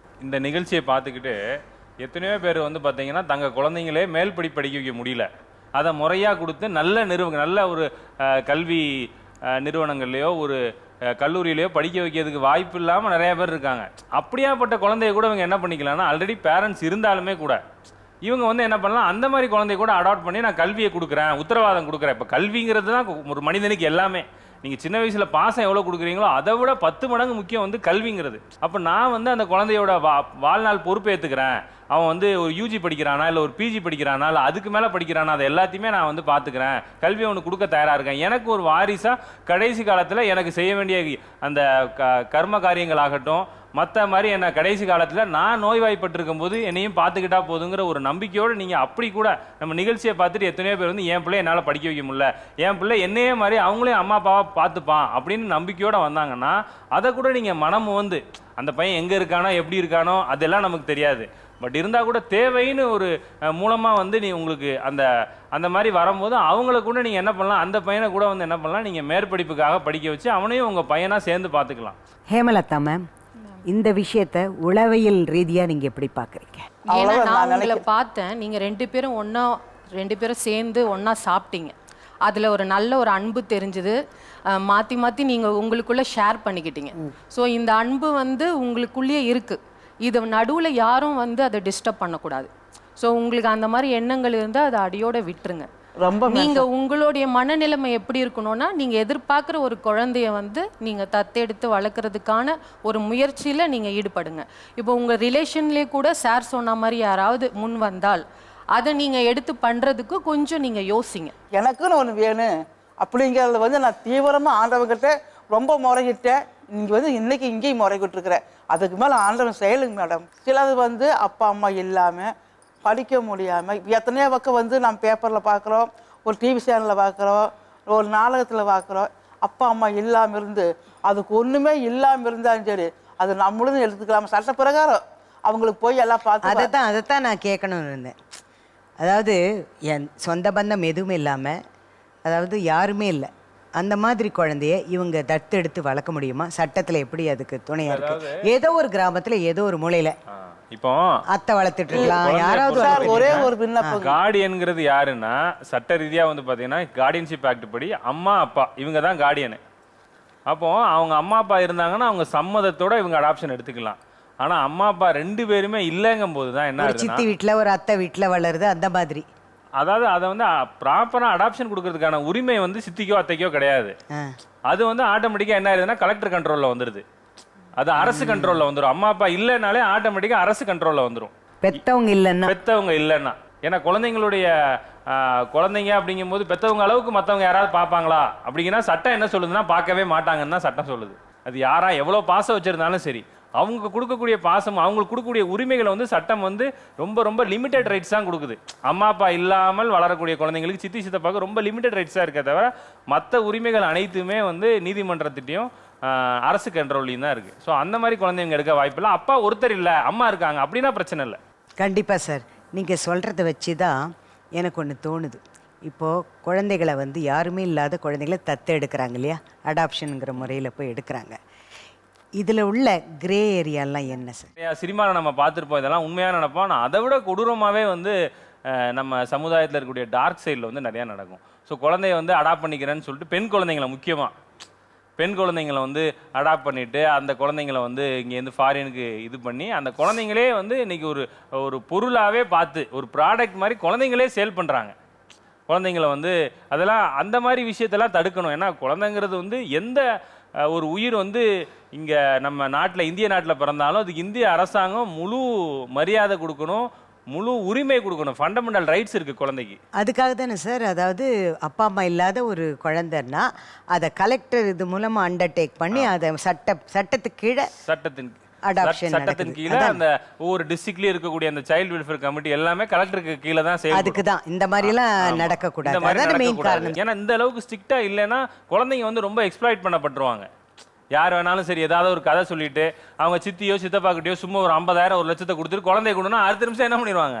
இந்த நிகழ்ச்சியை பார்த்துக்கிட்டு எத்தனையோ பேர் வந்து பார்த்தீங்கன்னா தங்கள் குழந்தைங்களே மேல் படிக்க வைக்க முடியல. அதை முறையாக கொடுத்து நல்ல ஒரு கல்வி நிறுவனங்கள்லையோ ஒரு கல்லூரியிலையோ படிக்க வைக்கிறதுக்கு வாய்ப்பு இல்லாமல் நிறைய பேர் இருக்காங்க. அப்படியாப்பட்ட குழந்தைய கூட இவங்க என்ன பண்ணிக்கலாம்னா, ஆல்ரெடி பேரண்ட்ஸ் இருந்தாலுமே கூட இவங்க வந்து என்ன பண்ணலாம், அந்த மாதிரி குழந்தைய கூட அடாப்ட் பண்ணி நான் கல்வியை கொடுக்குறேன், உத்தரவாதம் கொடுக்குறேன். இப்போ கல்விங்கிறது தான் ஒரு மனிதனுக்கு எல்லாமே. நீங்கள் சின்ன வயசில் பாசம் எவ்வளோ கொடுக்குறீங்களோ அதை விட 10 மடங்கு முக்கியம் வந்து கல்விங்கிறது. அப்போ நான் வந்து அந்த குழந்தையோட வாழ்நாள் பொறுப்பேற்றுக்கிறேன் அவன் வந்து ஒரு யூஜி படிக்கிறானா இல்லை ஒரு பிஜி படிக்கிறானா இல்லை அதுக்கு மேலே படிக்கிறானா அதை எல்லாத்தையுமே நான் வந்து பார்த்துக்கிறேன், கல்வி அவனுக்கு கொடுக்க தயாராக இருக்கேன். எனக்கு ஒரு வாரிசாக கடைசி காலத்தில் எனக்கு செய்ய வேண்டிய அந்த கர்ம காரியங்களாகட்டும் மற்ற மாதிரி என்ன கடைசி காலத்தில் நான் நோய்வாய்ப்பட்டிருக்கும் போது என்னையும் பார்த்துக்கிட்டா போதுங்கிற ஒரு நம்பிக்கையோடு நீங்கள் அப்படி கூட நம்ம நிகழ்ச்சியை பார்த்துட்டு எத்தனையோ பேர் வந்து என் பிள்ளை என்னால் படிக்க வைக்க முடியல, என் பிள்ளை என்னையே மாதிரி அவங்களையும் அம்மா அப்பாவை பார்த்துப்பான் அப்படின்னு நம்பிக்கையோடு வந்தாங்கன்னா அதை கூட நீங்கள் மனம் வந்து அந்த பையன் எங்கே இருக்கானோ எப்படி இருக்கானோ அதெல்லாம் நமக்கு தெரியாது. பட் இருந்தால் கூட தேவைன்னு ஒரு மூலமாக வந்து நீ உங்களுக்கு அந்த மாதிரி வரும்போது அவங்கள கூட நீங்கள் என்ன பண்ணலாம், அந்த பையனை கூட வந்து என்ன பண்ணலாம், நீங்கள் மேற்படிப்புக்காக படிக்க வச்சு அவனையும் உங்கள் பையனாக சேர்ந்து பார்த்துக்கலாம். ஹேமலதா மேம், இந்த விஷயத்தை உளவியல் ரீதியாக நீங்கள் எப்படி பார்க்குறீங்க? ஏன்னா நான் உங்களை பார்த்தேன், நீங்கள் 2 பேரும் சேர்ந்து ஒன்றா சாப்பிட்டீங்க. அதில் ஒரு நல்ல ஒரு அன்பு தெரிஞ்சுது. மாற்றி மாற்றி நீங்கள் உங்களுக்குள்ளே ஷேர் பண்ணிக்கிட்டீங்க. ஸோ இந்த அன்பு வந்து உங்களுக்குள்ளேயே இருக்குது. இது நடுவில் யாரும் வந்து அதை டிஸ்டர்ப் பண்ணக்கூடாது. ஸோ உங்களுக்கு அந்த மாதிரி எண்ணங்கள் இருந்தால் அதை அடியோட விட்டுருங்க. ரொம்ப நீங்கள் உங்களுடைய மனநிலைமை எப்படி இருக்கணும்னா, நீங்கள் எதிர்பார்க்குற ஒரு குழந்தைய வந்து நீங்கள் தத்தெடுத்து வளர்க்குறதுக்கான ஒரு முயற்சியில் நீங்கள் ஈடுபடுங்க. இப்போ உங்கள் ரிலேஷன்லேயே கூட சார் சொன்ன மாதிரி யாராவது முன் வந்தால் அதை நீங்கள் எடுத்து பண்ணுறதுக்கு கொஞ்சம் நீங்கள் யோசிங்க. எனக்குன்னு ஒன்று வேணும் அப்படிங்கிறத வந்து நான் தீவிரமாக ஆண்டவங்கிட்ட ரொம்ப முறைகிட்டேன். நீங்கள் வந்து இன்னைக்கு இங்கேயும் முறைகிட்டுருக்குறேன். அதுக்கு மேலே ஆண்டவன் செயலுங்க மேடம். சிலது வந்து அப்பா அம்மா இல்லாமல் படிக்க முடியாமல் எத்தனையோ பக்கம் வந்து நம்ம பேப்பரில் பார்க்குறோம், ஒரு டிவி சேனலில் பார்க்குறோம், ஒரு நாடகத்தில் பார்க்குறோம். அப்பா அம்மா இல்லாமல் இருந்து அதுக்கு ஒன்றுமே இல்லாமல் இருந்தாலும் சரி அது நம்மளும் எடுத்துக்கலாம். சட்ட பிரகாரம் அவங்களுக்கு போய் எல்லாம் பார்த்து அதைத்தான் நான் கேட்கணும்னு இருந்தேன். அதாவது என் சொந்த பந்தம் எதுவுமே இல்லாமல், அதாவது யாருமே இல்லை, அந்த மாதிரி குழந்தைய இவங்க தத்தெடுத்து வளர்க்க முடியுமா? சட்டத்தில் எப்படி அதுக்கு துணையாக இருக்கு? ஏதோ ஒரு கிராமத்தில் ஏதோ ஒரு மூலையில் இப்போ அத்தை வளர்த்துட்டு இருக்கலாம், யாராவது ஒரே ஒரு விண்ணப்பம். கார்டியன்ங்கிறது யாருன்னா சட்ட ரீதியா வந்து பாத்தீங்கன்னா கார்டியன்ஷிப் ஆக்ட் படி அம்மா அப்பா இவங்க தான் கார்டியனு. அப்போ அவங்க அம்மா அப்பா இருந்தாங்கன்னா அவங்க சம்மதத்தோட இவங்க அடாப்ஷன் எடுத்துக்கலாம். ஆனா அம்மா அப்பா 2 பேருமே இல்லைங்கும் போது தான் என்ன ஆகுதுன்னா, சித்தி வீட்டில் ஒரு அத்தை வீட்டில் வளருது அந்த மாதிரி. அதாவது அதை வந்து ப்ராப்பரா அடாப்ஷன் கொடுக்கறதுக்கான உரிமை வந்து சித்திக்கோ அத்தைக்கோ கிடையாது. அது வந்து ஆட்டோமேட்டிக்கா என்ன ஆகுதுன்னா கலெக்டர் கண்ட்ரோல்ல வந்துருது. அது அரசு கண்ட்ரோல்ல வந்துடும். அம்மா அப்பா இல்லைனாலே ஆட்டோமேட்டிக்கா அரசு கண்ட்ரோல்ல வந்துடும். பெத்தவங்க இல்லைன்னா ஏன்னா குழந்தைங்களுடைய குழந்தைங்க அப்படிங்கும்போது பெத்தவங்க அளவுக்கு மற்றவங்க யாராவது பார்ப்பாங்களா அப்படிங்கன்னா சட்டம் என்ன சொல்லுதுன்னா பார்க்கவே மாட்டாங்கன்னு தான் சட்டம் சொல்லுது. அது யாரா எவ்வளோ பாசம் வச்சிருந்தாலும் சரி அவங்க கொடுக்கக்கூடிய பாசம் அவங்களுக்கு கொடுக்கக்கூடிய உரிமைகளை வந்து சட்டம் வந்து ரொம்ப ரொம்ப லிமிடெட் ரைட்ஸ் தான் கொடுக்குது. அம்மா அப்பா இல்லாமல் வளரக்கூடிய குழந்தைங்களுக்கு சித்தி சித்தப்பாக்கு ரொம்ப லிமிடெட் ரைட்ஸாக இருக்க தவிர மற்ற உரிமைகள் அனைத்துமே வந்து நீதிமன்றத்திட்டையும் அரசு கண்ட்ரோல்லையும் தான் இருக்குது. ஸோ அந்த மாதிரி குழந்தைங்க எடுக்க வாய்ப்பு இல்லை. அப்பா ஒருத்தர் இல்லை அம்மா இருக்காங்க அப்படின்னா பிரச்சனை இல்லை. கண்டிப்பாக சார், நீங்கள் சொல்கிறத வச்சு தான் எனக்கு ஒன்று தோணுது. இப்போது குழந்தைகளை வந்து யாருமே இல்லாத குழந்தைகளை தத்து எடுக்கிறாங்க இல்லையா, அடாப்ஷனுங்கிற முறையில் போய் எடுக்கிறாங்க. இதில் உள்ள கிரே ஏரியாலாம் என்ன சார்? சினிமாவில் நம்ம பார்த்துருப்போம், இதெல்லாம் உண்மையாக நினைப்போம். ஆனால் அதை விட கொடூரமாகவே வந்து நம்ம சமுதாயத்தில் இருக்கக்கூடிய டார்க் சைடில் வந்து நிறையா நடக்கும். ஸோ குழந்தைய வந்து அடாப்ட் பண்ணிக்கிறேன்னு சொல்லிட்டு பெண் குழந்தைங்களை முக்கியமாக பெண் குழந்தைங்களை வந்து அடாப்ட் பண்ணிவிட்டு அந்த குழந்தைங்களை வந்து இங்கேருந்து ஃபாரினுக்கு இது பண்ணி அந்த குழந்தைங்களே வந்து இன்றைக்கி ஒரு பொருளாகவே பார்த்து ஒரு ப்ராடக்ட் மாதிரி குழந்தைங்களே சேல் பண்ணுறாங்க. குழந்தைங்களை வந்து அதெல்லாம் அந்த மாதிரி விஷயத்தெல்லாம் தடுக்கணும். ஏன்னா குழந்தைங்கிறது வந்து எந்த ஒரு உயிர் வந்து இங்கே நம்ம நாட்டில் இந்திய நாட்டில் பிறந்தாலும் அதுக்கு இந்திய அரசாங்கம் முழு மரியாதை கொடுக்கணும், முழு உரிமை கொடுக்கணும். ஃபண்டமெண்டல் ரைட்ஸ் இருக்குது குழந்தைக்கு. அதுக்காக தானே சார், அதாவது அப்பா அம்மா இல்லாத ஒரு குழந்தைன்னா அதை கலெக்டர் இது மூலமாக அண்டர்டேக் பண்ணி அதை சட்டத்துக்கு கீழே சட்டத்தின் கீழே அந்த ஒவ்வொரு டிஸ்ட்ரிக்ட்லயும் இருக்கக்கூடிய அந்த சைல்டு வெல்ஃபேர் கமிட்டி எல்லாமே கலெக்டருக்கு கீழே தான் செய்யும். அதுக்கு தான் இந்த மாதிரி எல்லாம் நடக்க கூடாது. ஏன்னா இந்த அளவுக்கு ஸ்ட்ரிக்ட்டா இல்லைன்னா குழந்தைங்க வந்து ரொம்ப எக்ஸ்ப்ளாய்ட் பண்ணப்பட்டுருவாங்க. யார் வேணாலும் சரி ஏதாவது ஒரு கதை சொல்லிட்டு அவங்க சித்தியோ சித்தப்பாக்கிட்டயோ சும்மா ஒரு 50,000 1 லட்சத்தை கொடுத்துட்டு குழந்தைய கொண்டுனா அடுத்த நிமிஷம் என்ன பண்ணிடுவாங்க,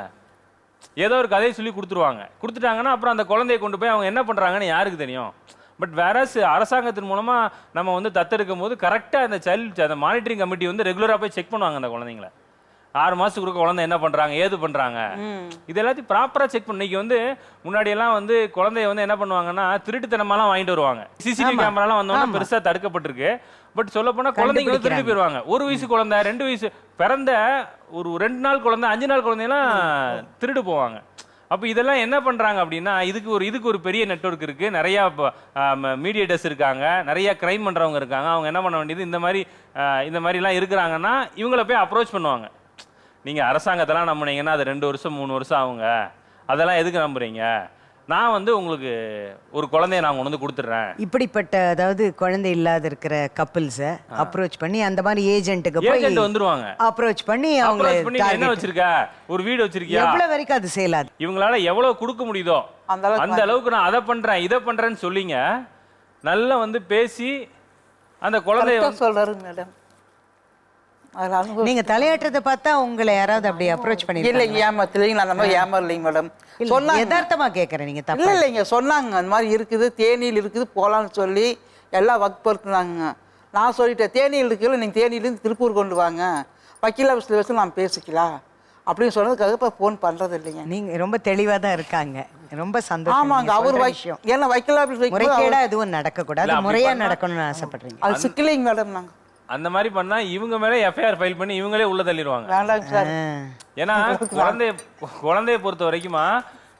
ஏதோ ஒரு கதையை சொல்லி கொடுத்துட்டாங்கன்னா அப்புறம் அந்த குழந்தைய கொண்டு போய் அவங்க என்ன பண்றாங்கன்னு யாருக்கு தெரியும்? பட் வேற அரசாங்கத்தின் மூலமா நம்ம வந்து தத்தெடுக்கும் போது கரெக்டாக அந்த மானிட்டரிங் கமிட்டி வந்து ரெகுலராக போய் செக் பண்ணுவாங்க அந்த குழந்தைங்கள. 6 மாசத்துக்கு குழந்தை என்ன பண்றாங்க ஏது பண்றாங்க இது எல்லாத்தையும் ப்ராப்பரா செக் பண்ணி. இன்னைக்கு வந்து முன்னாடி எல்லாம் வந்து குழந்தைய வந்து என்ன பண்ணுவாங்கன்னா திருட்டுத்தனமாலாம் வாங்கிட்டு வருவாங்க. சிசிடிவி கேமராலாம் வந்தோம்னா பெருசா தடுக்கப்பட்டிருக்கு. பட் சொல்ல போனா குழந்தைங்க திருட்டு போயிருவாங்க. 1 வயசு குழந்தை 2 வயசு பிறந்த ஒரு 2 நாள் குழந்தை 5 நாள் குழந்தையெல்லாம் திருட்டு போவாங்க. அப்போ இதெல்லாம் என்ன பண்ணுறாங்க அப்படின்னா இதுக்கு ஒரு பெரிய நெட்வொர்க் இருக்குது, நிறையா மீடியேட்டர்ஸ் இருக்காங்க, நிறைய க்ரைம் பண்ணுறவங்க இருக்காங்க. அவங்க என்ன பண்ண வேண்டியது இந்த மாதிரிலாம் இருக்கிறாங்கன்னா இவங்கள போய் அப்ரோச் பண்ணுவாங்க. நீங்கள் அரசாங்கத்தெல்லாம் நம்புனீங்கன்னா அது 2 வருஷம் 3 வருஷம் ஆகுங்க, அதெல்லாம் எதுக்கு நம்புறீங்க? நான் வந்து உங்களுக்கு ஒரு குழந்தைய நான் கொண்டு வந்து கொடுத்துட்றேன். இப்படிப்பட்ட அதாவது குழந்தை இல்லாத இருக்கிற கப்பிள்ஸை அப்ரோச் பண்ணி அந்த மாதிரி ஏஜென்ட்டுக்கு போய் ஏஜென்ட் வந்துருவாங்க, அப்ரோச் பண்ணி அப்ரோச் பண்ணி அவங்களை என்ன வச்சிருக்க, ஒரு வீடு வச்சிருக்கியா, எவ்வளவு வரைக்கும் அது செயலாது? இவங்களால எவ்வளவு கொடுக்க முடியுதோ அந்த அளவுக்கு நான் அதை பண்றேன் இதை பண்றேன்னு சொல்லிங்க நல்லா வந்து பேசி அந்த குழந்தைய சொல்றாரு மேடம். நீங்க தலையாட்டுறதை பார்த்தா உங்களை யாராவது அப்படி அப்ரோச் பண்ணி இல்லைங்க, ஏமாத்தலைங்க, அந்த மாதிரி ஏமாறலைங்க மேடம். சொன்னாங்க, யதார்த்தமா கேட்கறேன், நீங்க தப்பு இல்லை இல்லைங்க, சொன்னாங்க அந்த மாதிரி இருக்குது, தேனியில் இருக்குது போகலான்னு சொல்லி எல்லாம் வக்படுத்துனாங்க. நான் சொல்லிட்டேன், தேனியில் இருக்குல்ல, நீங்கள் தேனியிலேருந்து திருப்பூர் கொண்டு வாங்க, வக்கீல் ஆஃபீஸில் வச்சு நான் பேசிக்கலாம் அப்படின்னு சொன்னதுக்காக இப்போ ஃபோன் பண்ணுறது இல்லைங்க. நீங்க ரொம்ப தெளிவா தான் இருக்காங்க, ரொம்ப சந்தோஷம். ஆமாங்க, அவர் விஷயம் ஏன்னா வக்கீல் ஆஃபீஸ் முறைகேடா எதுவும் நடக்கக்கூடாது, முறையா நடக்கணும்னு ஆசைப்படுறீங்க. அது சிக்கலைங்க மேடம். நாங்கள் அந்த மாதிரி பண்ணா இவங்க மேலே எஃப்ஐஆர் ஃபைல் பண்ணி இவங்களே உள்ள தள்ளிடுவாங்க. வேண்டாங்க சார். ஏன்னா குழந்தைய பொறுத்த வரைக்குமா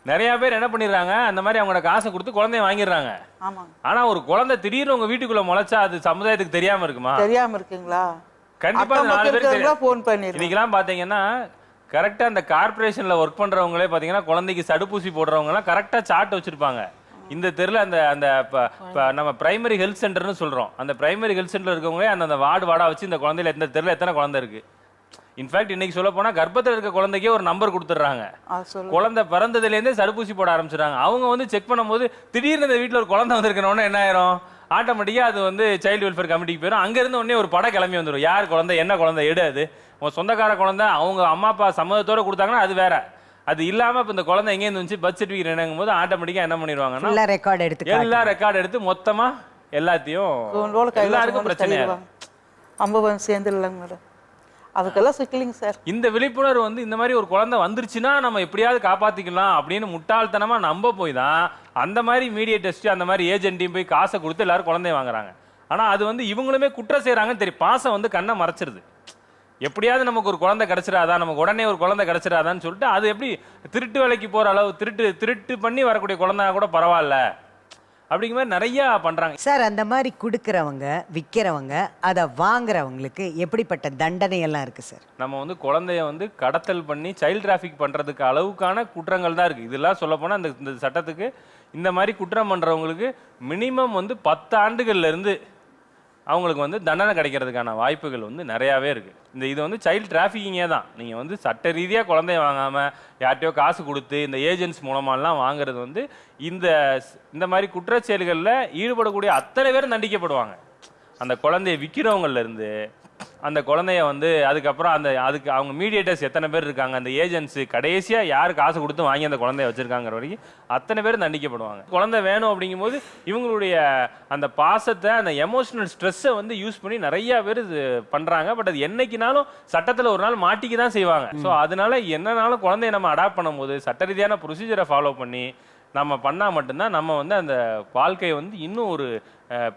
நிறைய பேர் என்ன பண்ணிடுறாங்க, அந்த மாதிரி அவங்களோட காசை கொடுத்து குழந்தைய வாங்கிடுறாங்க. ஆமாங்க. ஆனா ஒரு குழந்தை திடீர்னு உங்க வீட்டுக்குள்ள முளைச்சா அது சமுதாயத்துக்கு தெரியாம இருக்குமா? தெரியாம இருக்குங்களா? கண்டிப்பா 4 பேர் ஃபோன் பண்ணிடுறேன். இன்னைக்கெல்லாம் பாத்தீங்கன்னா கரெக்டா அந்த கார்பரேஷன்ல ஒர்க் பண்றவங்களே பாத்தீங்கன்னா குழந்தைக்கு சடுப்பூசி போடுறவங்க எல்லாம் கரெக்டா சார்ட் வச்சிருப்பாங்க. இந்த தெருல அந்த அந்த நம்ம பிரைமரி ஹெல்த் சென்டர்னு சொல்றோம், அந்த பிரைமரி ஹெல்த் சென்டர்ல இருக்கவங்களே அந்த வார்டா வச்சு இந்த குழந்தையில இந்த தெருல எத்தனை குழந்தை இருக்கு. இன்ஃபேக்ட் இன்னைக்கு சொல்ல போனா கர்ப்பத்தில் இருக்க குழந்தைக்கே ஒரு நம்பர் கொடுத்துட்றாங்க. குழந்தை பிறந்ததுலேருந்தே தடுப்பூசி போட ஆரம்பிச்சிடறாங்க. அவங்க வந்து செக் பண்ணும்போது திடீர்னு இந்த வீட்டில் ஒரு குழந்தை வந்திருக்கணும்னா என்ன ஆயிரும், ஆட்டோமேட்டிக்காக அது வந்து சைல்டு வெல்ஃபேர் கமிட்டிக்கு போயிடும். அங்கேருந்து உடனே ஒரு படம் கிளம்பி வந்துடும், யார் குழந்தை என்ன குழந்தை எடு, அது உங்கள் சொந்தக்கார குழந்தை அவங்க அம்மா அப்பா சம்மதத்தோடு கொடுத்தாங்கன்னா அது வேற. அது இல்லாமல் இப்போ இந்த குழந்தை எங்கேருந்து வந்துச்சு பர்த் சர்டிஃபிகேட் என்னங்கும் போது ஆட்டோமேட்டிக்காக என்ன பண்ணிடுவாங்கன்னா எல்லா ரெக்கார்டு எடுத்து மொத்தமாக எல்லாத்தையும் எல்லாருக்கும் பிரச்சனை சேர்ந்து இல்லைங்க மேடம், அதுக்கெல்லாம் சிக்கலிங்க சார். இந்த விழிப்புணர்வு வந்து இந்த மாதிரி ஒரு குழந்தை வந்துருச்சுன்னா நம்ம எப்படியாவது காப்பாத்திக்கலாம் அப்படின்னு முட்டாள்தனமா நம்ப போய் தான் அந்த மாதிரி மீடியா டெஸ்ட் அந்த மாதிரி ஏஜென்ட்டையும் போய் காசை கொடுத்து எல்லாரும் குழந்தைய வாங்குறாங்க. ஆனா அது வந்து இவங்களுமே குற்றம் செய்யறாங்கன்னு தெரியும். பாசம் வந்து கண்ணை மறைச்சிருது. எப்படியாவது நமக்கு ஒரு குழந்தை கிடைச்சிடாதா, நமக்கு உடனே ஒரு குழந்தை கிடைச்சிடாதான்னு சொல்லிட்டு அது எப்படி திருட்டு வேலைக்கு போற அளவு திருட்டு பண்ணி வரக்கூடிய குழந்தை கூட பரவாயில்ல அப்படிங்கிற மாதிரி நிறைய பண்றாங்க சார். அந்த மாதிரி கொடுக்கறவங்க விற்கிறவங்க அதை வாங்குறவங்களுக்கு எப்படிப்பட்ட தண்டனை எல்லாம் இருக்கு சார்? நம்ம வந்து குழந்தைய வந்து கடத்தல் பண்ணி சைல்ட் டிராஃபிக் பண்றதுக்கு அளவுக்கான குற்றங்கள் தான் இருக்கு. இதெல்லாம் சொல்ல போனா இந்த சட்டத்துக்கு இந்த மாதிரி குற்றம் பண்றவங்களுக்கு மினிமம் வந்து 10 ஆண்டுகள்ல இருந்து அவங்களுக்கு வந்து தண்டனை கிடைக்கிறதுக்கான வாய்ப்புகள் வந்து நிறையாவே இருக்கு. இது வந்து சைல்டு டிராஃபிக்கிங்கே தான். நீங்கள் வந்து சட்ட ரீதியாக குழந்தைய வாங்காமல் யார்கிட்டயோ காசு கொடுத்து இந்த ஏஜென்ட்ஸ் மூலமாலாம் வாங்குறது வந்து இந்த மாதிரி குற்றச்செயல்களில் ஈடுபடக்கூடிய அத்தனை பேரும் தண்டிக்கப்படுவாங்க. அந்த குழந்தைய விற்கிறவங்கலேருந்து அந்த குழந்தைய வந்து அதுக்கப்புறம் அதுக்கு அவங்க மீடியேட்டர்ஸ் எத்தனை பேர் இருக்காங்க, அந்த ஏஜென்ட்ஸு கடைசியாக யார் காசு கொடுத்து வாங்கி அந்த குழந்தைய வச்சுருக்காங்கிற வரைக்கும் அத்தனை பேர் தண்டிக்கப்படுவாங்க. குழந்தை வேணும் அப்படிங்கும்போது இவங்களுடைய அந்த பாசத்தை அந்த எமோஷனல் ஸ்ட்ரெஸ்ஸை வந்து யூஸ் பண்ணி நிறையா பேர் இது பண்ணுறாங்க. பட் அது என்னைக்குனாலும் சட்டத்தில் ஒரு நாள் மாட்டிக்க தான் செய்வாங்க. ஸோ அதனால என்னன்னாலும் குழந்தைய நம்ம அடாப்ட் பண்ணும்போது சட்ட ரீதியான ப்ரொசீஜரை ஃபாலோ பண்ணி நம்ம பண்ணால் மட்டும்தான் நம்ம வந்து அந்த வாழ்க்கையை வந்து இன்னும் ஒரு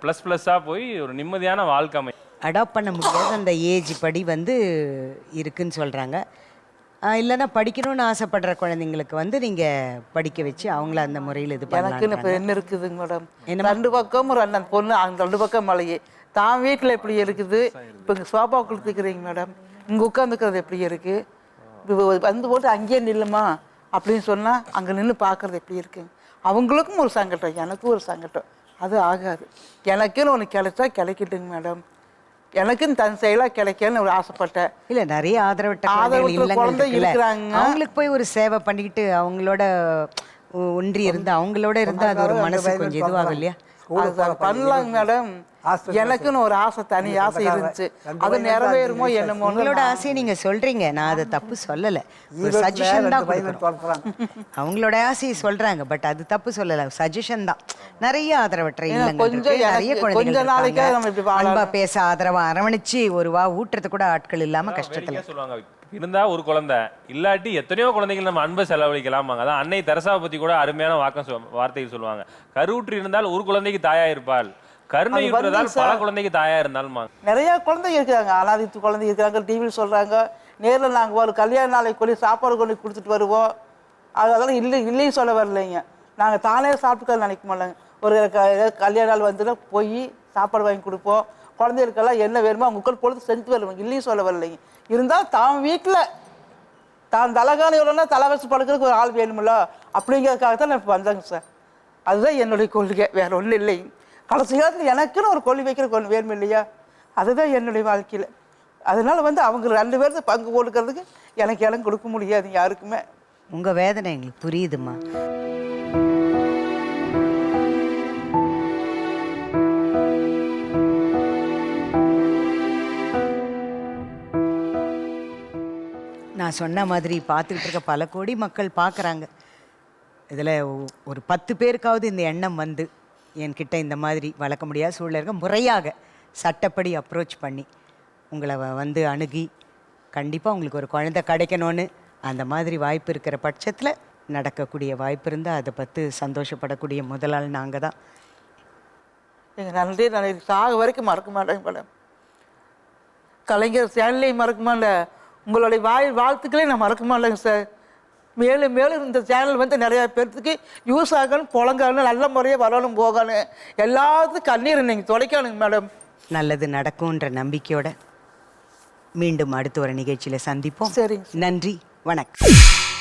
ப்ளஸ்ஸாக போய் ஒரு நிம்மதியான வாழ்க்கை அமையும். அடாப்ட் பண்ண முடியாத அந்த ஏஜ் படி வந்து இருக்குன்னு சொல்கிறாங்க. இல்லைன்னா படிக்கணும்னு ஆசைப்படுற குழந்தைங்களுக்கு வந்து நீங்கள் படிக்க வச்சு அவங்கள அந்த முறையில் இது பண்ணலாம். எனக்கு இப்போ என்ன இருக்குதுங்க மேடம், என்ன 2 பக்கமும் அந்த பொண்ணு அந்த 2 பக்கம் மலையே தான் வீட்டில் எப்படி இருக்குது. இப்போ இங்கே சோபா கொடுத்துக்கிறீங்க மேடம், இங்கே உட்காந்துக்கிறது எப்படி இருக்குது, வந்து போட்டு அங்கேயே நில்லுமா அப்படின்னு சொன்னால் அங்கே நின்று பார்க்குறது எப்படி இருக்குங்க. அவங்களுக்கும் ஒரு சங்கடம், எனக்கும் ஒரு சங்கடம். அது ஆகாது. எனக்குன்னு ஒன்று கிடைச்சா கிடைக்கட்டுங்க மேடம், எனக்குன்னு தன் செயலாக கிடைக்கன்னு ஒரு ஆசைப்பட்டேன். இல்லை, நிறைய ஆதரவற்ற குழந்தை இருக்கிறாங்க, அவங்களுக்கு போய் ஒரு சேவை பண்ணிக்கிட்டு அவங்களோட ஒன்றி இருந்து அவங்களோட இருந்தால் அது ஒரு மனசு கொஞ்சம் இதுவாகும் இல்லையா? பண்ணலாங்க மேடம். எனக்குன்னு ஒரு ஆசை, தனி ஆசை இருந்துச்சு, அது நிறைவேறுமோ என்னமோ. உங்களோட ஆசையை நீங்க சொல்றீங்க, நான் அதை தப்பு சொல்லல, ஒரு சஜஷன் தான் கொடுக்குறோம். அவங்களோட ஆசையை சொல்றாங்க, பட் அது தப்பு சொல்லல, சஜஷன் தான். நிறைய ஆதரவற்ற இல்லங்கள், நிறைய குழந்தைகள் அன்பா பேச ஆதரவா அரவணைச்சு ஒரு ஊட்டுறது கூட ஆட்கள் இல்லாம கஷ்டத்துல சொல்லுவாங்க. இருந்தா ஒரு குழந்தை இல்லாட்டி எத்தனையோ குழந்தைகள் நம்ம அன்பை செலவழிக்கலாமாங்க. அதான் அன்னை தெரசாவை பத்தி கூட அருமையான வார்த்தைகள் சொல்லுவாங்க. கருவுற்று இருந்தால் ஒரு குழந்தைக்கு தாயா இருப்பாள், கருணை இருக்கிறதால் பல குழந்தைக்கு தாயா இருந்தாலும். நிறைய குழந்தைங்க இருக்கிறாங்க, அனாதித்து குழந்தைங்க இருக்கிறாங்க, டிவியில் சொல்றாங்க. நேரில் நாங்கள் ஒரு கல்யாண நாளைக்கு கொண்டு சாப்பாடு கொண்டு கொடுத்துட்டு வருவோம். அதெல்லாம் இல்லைன்னு சொல்ல வரலைங்க, நாங்கள் தானே சாப்பிட்டுக்க நினைக்க மாட்டோங்க. ஒரு கல்யாண நாள் வந்துட்டு போய் சாப்பாடு வாங்கி கொடுப்போம். குழந்தைகளுக்கெல்லாம் என்ன வேணுமோ அவங்க பொழுது செஞ்சு வருவாங்க, இல்லையும் சொல்ல வரலைங்க. இருந்தால் தான் வீட்டில் தான் தலைகாணி எவ்வளோன்னா தலை வச்சு படுக்கிறதுக்கு ஒரு ஆள் வேணுமில்ல, அப்படிங்கிறதுக்காக தான் நான் இப்போ வந்தேங்க சார். அதுதான் என்னுடைய கொள்கை, வேற ஒன்றும் இல்லை. கடைசி காலத்தில் எனக்குன்னு ஒரு கொள்ளி வைக்கிற ஒன்று வேணும் இல்லையா, அதுதான் என்னுடைய வாழ்க்கையில். அதனால வந்து அவங்க 2 பேருக்கு பங்கு கொடுக்கறதுக்கு எனக்கு இடம் கொடுக்க முடியாது யாருக்குமே. உங்கள் வேதனை எங்களுக்கு புரியுதுமா. நான் சொன்ன மாதிரி பார்த்துக்கிட்டு இருக்க பல கோடி மக்கள் பார்க்குறாங்க. இதில் ஒரு 10 பேருக்காவது இந்த எண்ணம் வந்து என்கிட்ட இந்த மாதிரி வளர்க்க முடியாத சூழல் இருக்க முறையாக சட்டப்படி அப்ரோச் பண்ணி உங்களை வந்து அணுகி கண்டிப்பாக உங்களுக்கு ஒரு குழந்தை கிடைக்கணும்னு அந்த மாதிரி வாய்ப்பு இருக்கிற பட்சத்தில் நடக்கக்கூடிய வாய்ப்பு இருந்தால் அதை பற்றி சந்தோஷப்படக்கூடிய முதல் ஆள் நாங்கள் தான். எங்கள் நன்றி நான் சாக வரைக்கும் மறக்க மாட்டேங்க மேடம். கலைஞர் சேனலையும் மறக்க மாட்டேன், உங்களுடைய வாழ்த்துக்களே நான் மறக்க மாட்டேங்க சார். மேலும் மேலும் இந்த சேனல் வந்து நிறையா பேர்த்துக்கு யூஸ் ஆகணும், புழங்கணும், நல்ல முறையாக வரணும், போகணும், எல்லாத்துக்கும் கண்ணீர் நீங்கள் துடைக்கணுங்க மேடம். நல்லது நடக்கும்ன்ற நம்பிக்கையோட மீண்டும் அடுத்த ஒரு நிகழ்ச்சியில் சந்திப்போம். சரிங்க. நன்றி, வணக்கம்.